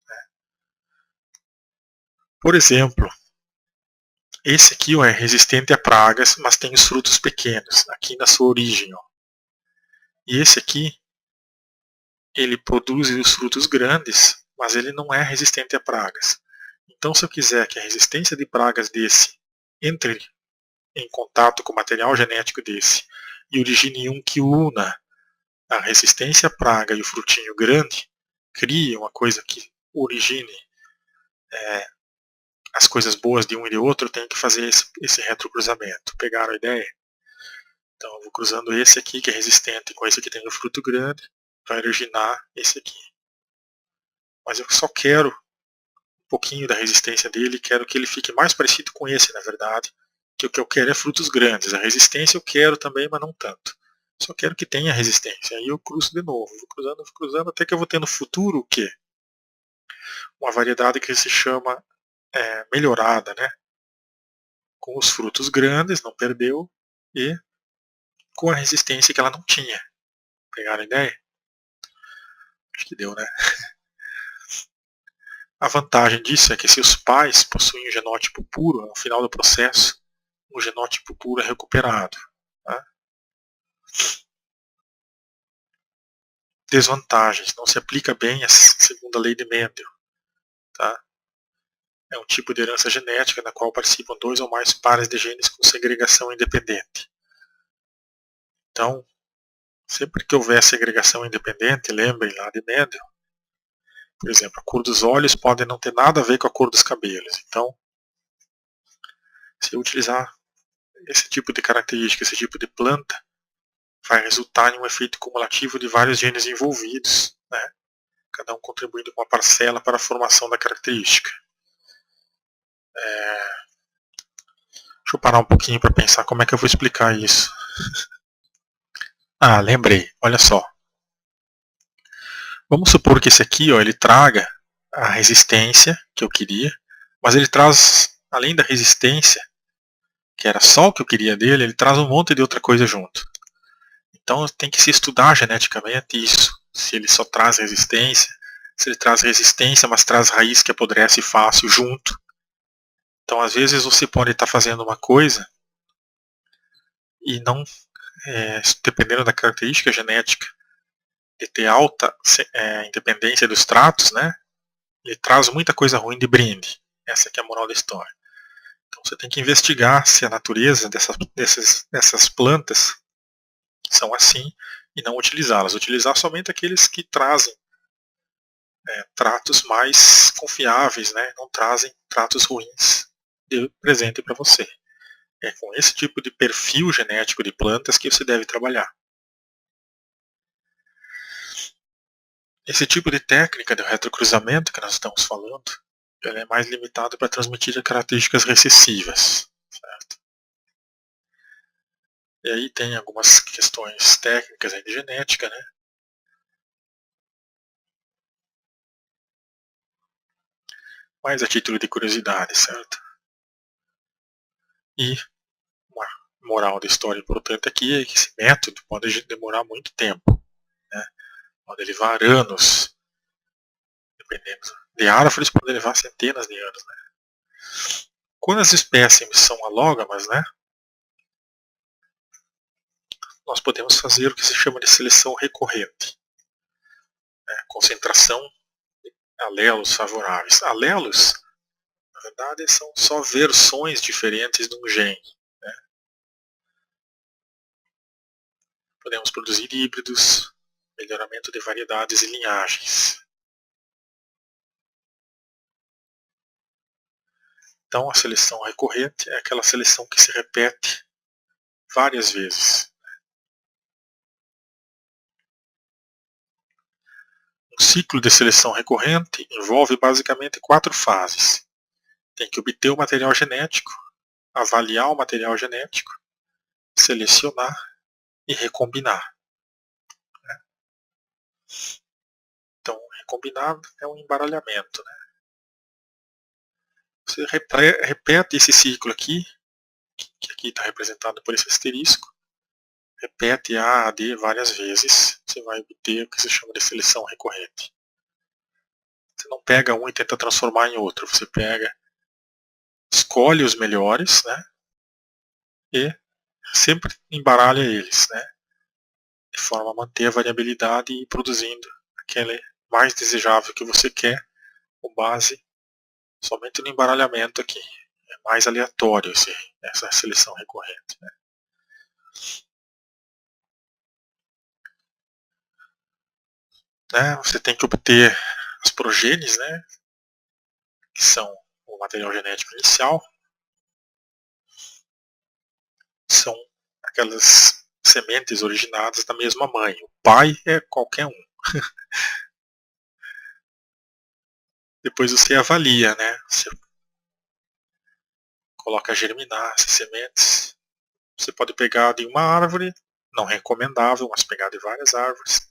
Né? Por exemplo, esse aqui ó, é resistente a pragas, mas tem os frutos pequenos, aqui na sua origem. Ó. E esse aqui, ele produz os frutos grandes, mas ele não é resistente a pragas. Então, se eu quiser que a resistência de pragas desse entre em contato com o material genético desse e origine um que una a resistência à praga e o frutinho grande, crie uma coisa que origine as coisas boas de um e de outro, eu tenho que fazer esse retrocruzamento. Pegaram a ideia? Então eu vou cruzando esse aqui que é resistente com esse que tem o fruto grande, para originar esse aqui. Mas eu só quero um pouquinho da resistência dele, quero que ele fique mais parecido com esse, na verdade, que o que eu quero é frutos grandes. A resistência eu quero também, mas não tanto. Só quero que tenha resistência. Aí eu cruzo de novo, vou cruzando, até que eu vou ter no futuro o quê? Uma variedade que se chama melhorada, né? Com os frutos grandes, não perdeu, e com a resistência que ela não tinha. Pegaram a ideia? Acho que deu, né? A vantagem disso é que se os pais possuem um genótipo puro, no final do processo, o genótipo puro é recuperado. Tá? Desvantagens. Não se aplica bem a segunda lei de Mendel. Tá? É um tipo de herança genética na qual participam dois ou mais pares de genes com segregação independente. Então, sempre que houver segregação independente, lembrem lá de Mendel, por exemplo, a cor dos olhos pode não ter nada a ver com a cor dos cabelos. Então, se eu utilizar esse tipo de característica, esse tipo de planta, vai resultar em um efeito cumulativo de vários genes envolvidos, né? Cada um contribuindo com uma parcela para a formação da característica. Deixa eu parar um pouquinho para pensar como é que eu vou explicar isso. Ah, lembrei, olha só. Vamos supor que esse aqui ó, ele traga a resistência que eu queria, mas ele traz, além da resistência, que era só o que eu queria dele, ele traz um monte de outra coisa junto. Então tem que se estudar geneticamente isso. Se ele só traz resistência, se ele traz resistência, mas traz raiz que apodrece fácil junto. Então às vezes você pode estar fazendo uma coisa e não, dependendo da característica genética, de ter alta independência dos tratos, né? Ele traz muita coisa ruim de brinde. Essa aqui é a moral da história. Então você tem que investigar se a natureza dessas plantas são assim e não utilizá-las. Utilizar somente aqueles que trazem tratos mais confiáveis, né? Não trazem tratos ruins de presente para você. É com esse tipo de perfil genético de plantas que você deve trabalhar. Esse tipo de técnica de retrocruzamento que nós estamos falando Ele é mais limitado para transmitir características recessivas. Certo? E aí tem algumas questões técnicas aí de genética, né? Mas a título de curiosidade, certo? E uma moral da história importante aqui é que esse método pode demorar muito tempo, né? Pode levar anos, dependendo de árvores, pode levar centenas de anos, né? Quando as espécies são alógamas, né, nós podemos fazer o que se chama de seleção recorrente, né, concentração de alelos favoráveis. Alelos, na verdade, são só versões diferentes de um gene. Né? Podemos produzir híbridos, melhoramento de variedades e linhagens. Então, a seleção recorrente é aquela seleção que se repete várias vezes. Um ciclo de seleção recorrente envolve basicamente 4 fases. Tem que obter o material genético, avaliar o material genético, selecionar e recombinar. Né? Então, recombinar é um embaralhamento. Né? Você repete esse ciclo aqui, que aqui está representado por esse asterisco, repete A a D várias vezes, você vai obter o que se chama de seleção recorrente. Você não pega um e tenta transformar em outro, você pega, escolhe os melhores, né? E sempre embaralha eles, né? De forma a manter a variabilidade e ir produzindo aquele mais desejável que você quer, com base somente no embaralhamento aqui. É mais aleatório essa seleção recorrente. Né? Você tem que obter as progenes, né, que são o material genético inicial, são aquelas sementes originadas da mesma mãe. O pai é qualquer um. Depois você avalia, né? Você coloca a germinar essas sementes. Você pode pegar de uma árvore, não recomendável, mas pegar de várias árvores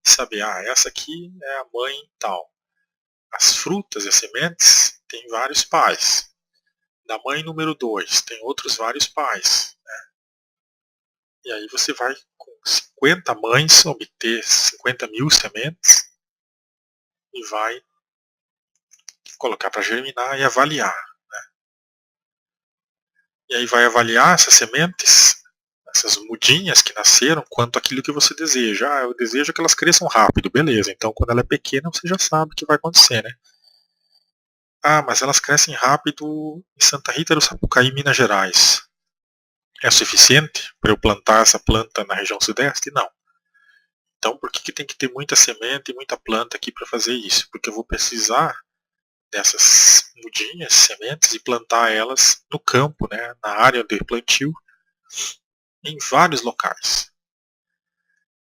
e saber, essa aqui é a mãe tal. As frutas e as sementes têm vários pais. Da mãe número 2 tem outros vários pais. E aí você vai com 50 mães obter 50 mil sementes e vai colocar para germinar e avaliar. E aí vai avaliar essas sementes, essas mudinhas que nasceram, quanto aquilo que você deseja. Eu desejo que elas cresçam rápido, beleza. Então quando ela é pequena você já sabe o que vai acontecer, né? Mas elas crescem rápido em Santa Rita do Sapucaí, Minas Gerais. É suficiente para eu plantar essa planta na região sudeste? Não. Então por que tem que ter muita semente e muita planta aqui para fazer isso? Porque eu vou precisar dessas mudinhas, sementes, e plantar elas no campo, né, na área de plantio, em vários locais.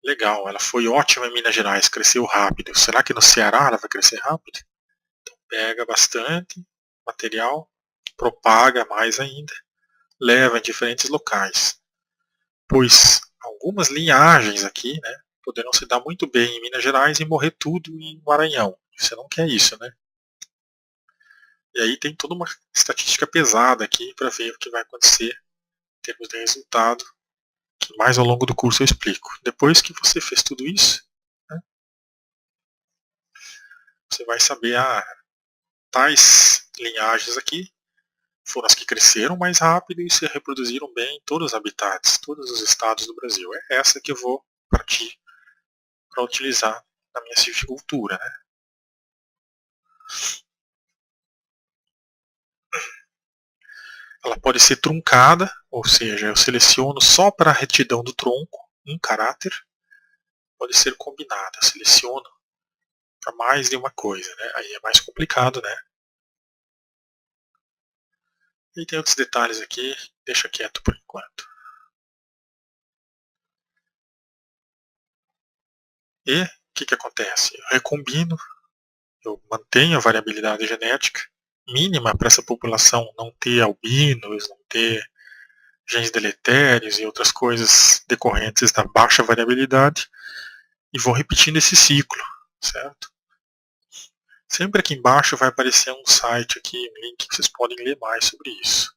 Legal, ela foi ótima em Minas Gerais, cresceu rápido. Será que no Ceará ela vai crescer rápido? Então pega bastante material, propaga mais ainda, leva em diferentes locais. Pois algumas linhagens aqui, né, poderão se dar muito bem em Minas Gerais e morrer tudo em Maranhão. Você não quer isso, né? E aí tem toda uma estatística pesada aqui para ver o que vai acontecer em termos de resultado, que mais ao longo do curso eu explico. Depois que você fez tudo isso, né, você vai saber, tais linhagens aqui foram as que cresceram mais rápido e se reproduziram bem em todos os habitats, todos os estados do Brasil. É essa que eu vou partir para utilizar na minha silvicultura. Né? Ela pode ser truncada, ou seja, eu seleciono só para a retidão do tronco um caráter. Pode ser combinada, eu seleciono para mais de uma coisa, né? Aí é mais complicado, né? E tem outros detalhes aqui, deixa quieto por enquanto. E o que acontece? Eu recombino, eu mantenho a variabilidade genética, mínima para essa população não ter albinos, não ter genes deletérios e outras coisas decorrentes da baixa variabilidade, e vou repetindo esse ciclo, certo? Sempre aqui embaixo vai aparecer um site aqui, um link que vocês podem ler mais sobre isso.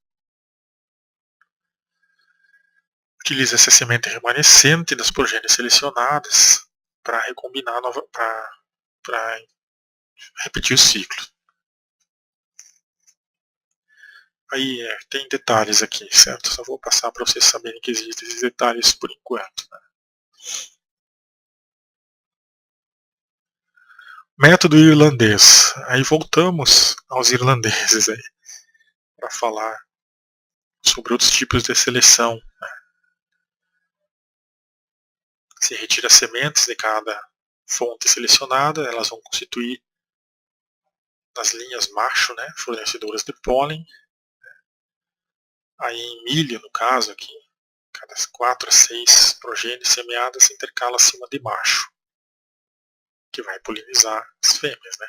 Utiliza essa semente remanescente das progênies selecionadas para recombinar para repetir o ciclo. Aí tem detalhes aqui, certo? Só vou passar para vocês saberem que existem esses detalhes por enquanto. Né? Método irlandês. Aí voltamos aos irlandeses aí para falar sobre outros tipos de seleção. Né? Se retira sementes de cada fonte selecionada, elas vão constituir as linhas macho, né, fornecedoras de pólen. Aí em milho, no caso aqui, cada 4 a 6 progênies semeadas intercala acima de macho, que vai polinizar as fêmeas. Né?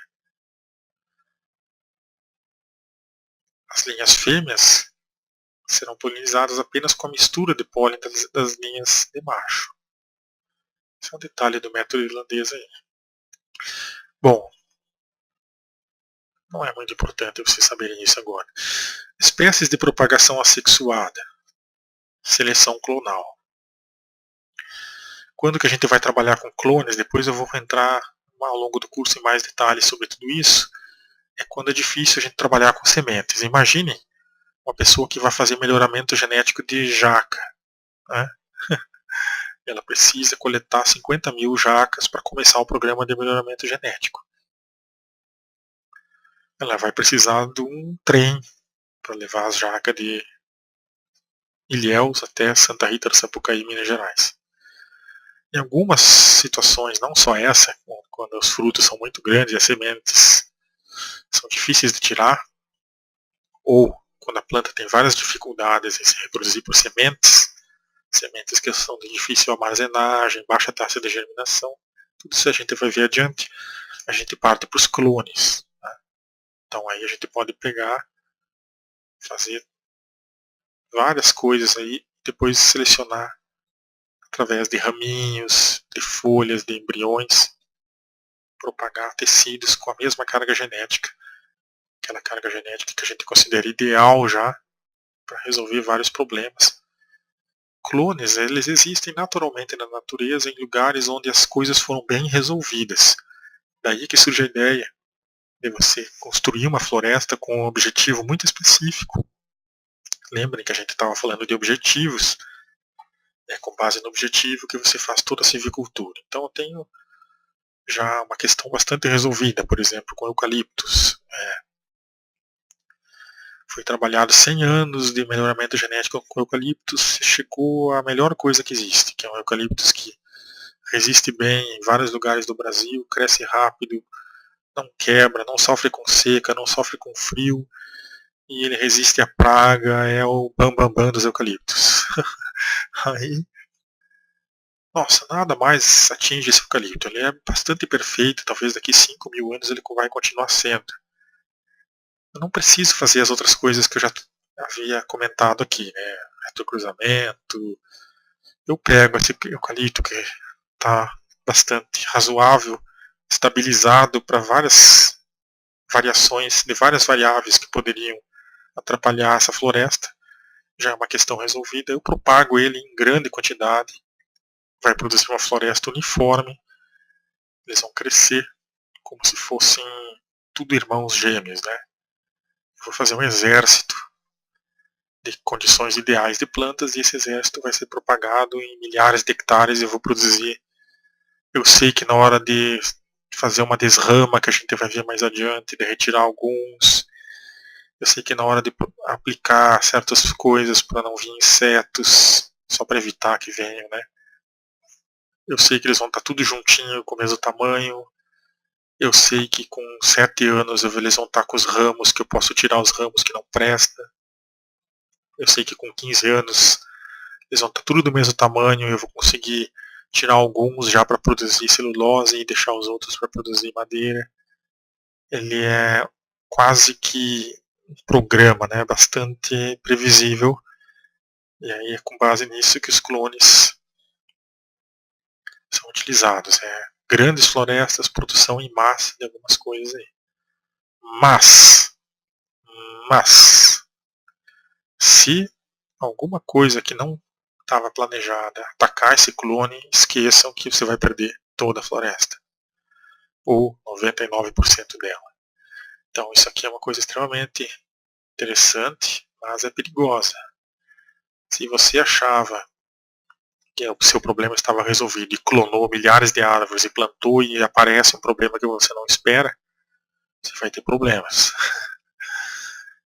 As linhas fêmeas serão polinizadas apenas com a mistura de pólen das linhas de macho. Esse é um detalhe do método irlandês aí. Bom, não é muito importante vocês saberem isso agora. Espécies de propagação assexuada. Seleção clonal. Quando que a gente vai trabalhar com clones, depois eu vou entrar ao longo do curso em mais detalhes sobre tudo isso, é quando é difícil a gente trabalhar com sementes. Imagine uma pessoa que vai fazer melhoramento genético de jaca. Né? Ela precisa coletar 50 mil jacas para começar o programa de melhoramento genético. Ela vai precisar de um trem para levar as jacas de Ilhéus até Santa Rita do Sapucaí, Minas Gerais. Em algumas situações, não só essa, quando os frutos são muito grandes e as sementes são difíceis de tirar, ou quando a planta tem várias dificuldades em se reproduzir por sementes que são de difícil armazenagem, baixa taxa de germinação, tudo isso a gente vai ver adiante, a gente parte para os clones. Né? Então aí a gente pode pegar, fazer várias coisas aí, depois selecionar através de raminhos, de folhas, de embriões, propagar tecidos com a mesma carga genética, aquela carga genética que a gente considera ideal já para resolver vários problemas. Clones, eles existem naturalmente na natureza em lugares onde as coisas foram bem resolvidas. Daí que surge a ideia de você construir uma floresta com um objetivo muito específico. Lembrem que a gente estava falando de objetivos, com base no objetivo que você faz toda a silvicultura. Então eu tenho já uma questão bastante resolvida, por exemplo, com eucaliptos. Foi trabalhado 100 anos de melhoramento genético com eucaliptos, chegou à melhor coisa que existe, que é um eucaliptus que resiste bem em vários lugares do Brasil, cresce rápido, não quebra, não sofre com seca, não sofre com frio, e ele resiste à praga, é o bambambam dos eucaliptos. Aí, nossa, nada mais atinge esse eucalipto, ele é bastante perfeito, talvez daqui 5 mil anos ele vai continuar sendo. Eu não preciso fazer as outras coisas que eu já havia comentado aqui, né? Retrocruzamento. Eu pego esse eucalipto que está bastante razoável, estabilizado para várias variações de várias variáveis que poderiam atrapalhar essa floresta. Já é uma questão resolvida. Eu propago ele em grande quantidade, vai produzir uma floresta uniforme. Eles vão crescer como se fossem tudo irmãos gêmeos, né? Vou fazer um exército de condições ideais de plantas e esse exército vai ser propagado em milhares de hectares e eu vou produzir. Eu sei que na hora de fazer uma desrama, que a gente vai ver mais adiante, de retirar alguns, eu sei que na hora de aplicar certas coisas para não vir insetos, só para evitar que venham, né? Eu sei que eles vão estar tudo juntinho, com o mesmo tamanho. Eu sei que com 7 anos eles vão estar com os ramos, que eu posso tirar os ramos que não prestam. Eu sei que com 15 anos eles vão estar tudo do mesmo tamanho, eu vou conseguir tirar alguns já para produzir celulose e deixar os outros para produzir madeira. Ele é quase que um programa, né, bastante previsível, e aí é com base nisso que os clones são utilizados. Grandes florestas, produção em massa de algumas coisas aí. Mas, se alguma coisa que não estava planejada atacar esse clone, esqueçam que você vai perder toda a floresta, ou 99% dela. Então isso aqui é uma coisa extremamente interessante, mas é perigosa. Se você achava que o seu problema estava resolvido e clonou milhares de árvores e plantou e aparece um problema que você não espera, você vai ter problemas.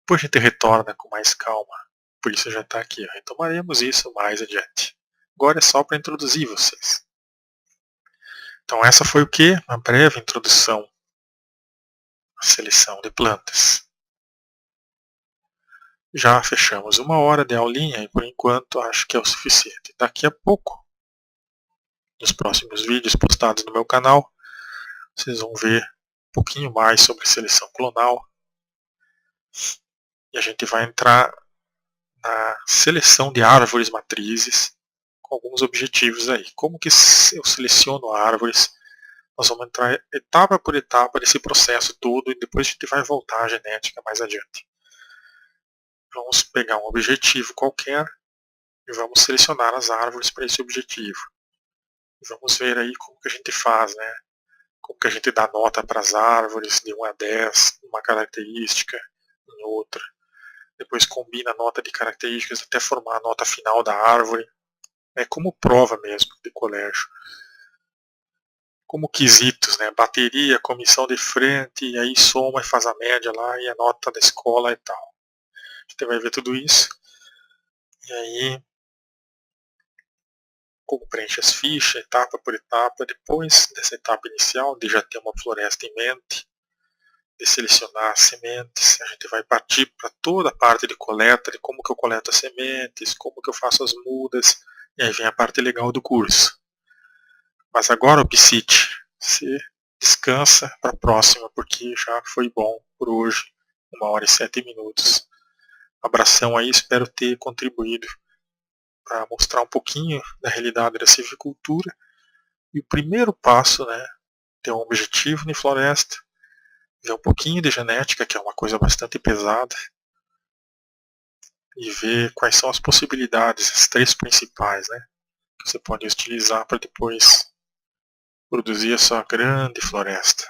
Depois a gente retorna com mais calma. Por isso já está aqui. Retomaremos isso mais adiante. Agora é só para introduzir vocês. Então essa foi o que? Uma breve introdução à seleção de plantas. Já fechamos 1 hora de aulinha e por enquanto acho que é o suficiente. Daqui a pouco, nos próximos vídeos postados no meu canal, vocês vão ver um pouquinho mais sobre seleção clonal. E a gente vai entrar na seleção de árvores matrizes com alguns objetivos aí. Como que eu seleciono árvores? Nós vamos entrar etapa por etapa nesse processo todo e depois a gente vai voltar à genética mais adiante. Vamos pegar um objetivo qualquer e vamos selecionar as árvores para esse objetivo. E vamos ver aí como que a gente faz, né? Como que a gente dá nota para as árvores de 1 a 10, uma característica, em outra. Depois combina a nota de características até formar a nota final da árvore. É como prova mesmo de colégio. Como quesitos, né? Bateria, comissão de frente, e aí soma e faz a média lá e a nota da escola e tal. A gente vai ver tudo isso. E aí, como preenche as fichas, etapa por etapa. Depois dessa etapa inicial, de já ter uma floresta em mente, de selecionar as sementes, a gente vai partir para toda a parte de coleta, de como que eu coleto as sementes, como que eu faço as mudas, e aí vem a parte legal do curso. Mas agora, o Psite, você descansa para a próxima, porque já foi bom por hoje, 1 hora e 7 minutos. Abração aí, espero ter contribuído para mostrar um pouquinho da realidade da silvicultura. E o primeiro passo, né, ter um objetivo em floresta, ver um pouquinho de genética, que é uma coisa bastante pesada, e ver quais são as possibilidades, as 3 principais, né, que você pode utilizar para depois produzir a sua grande floresta.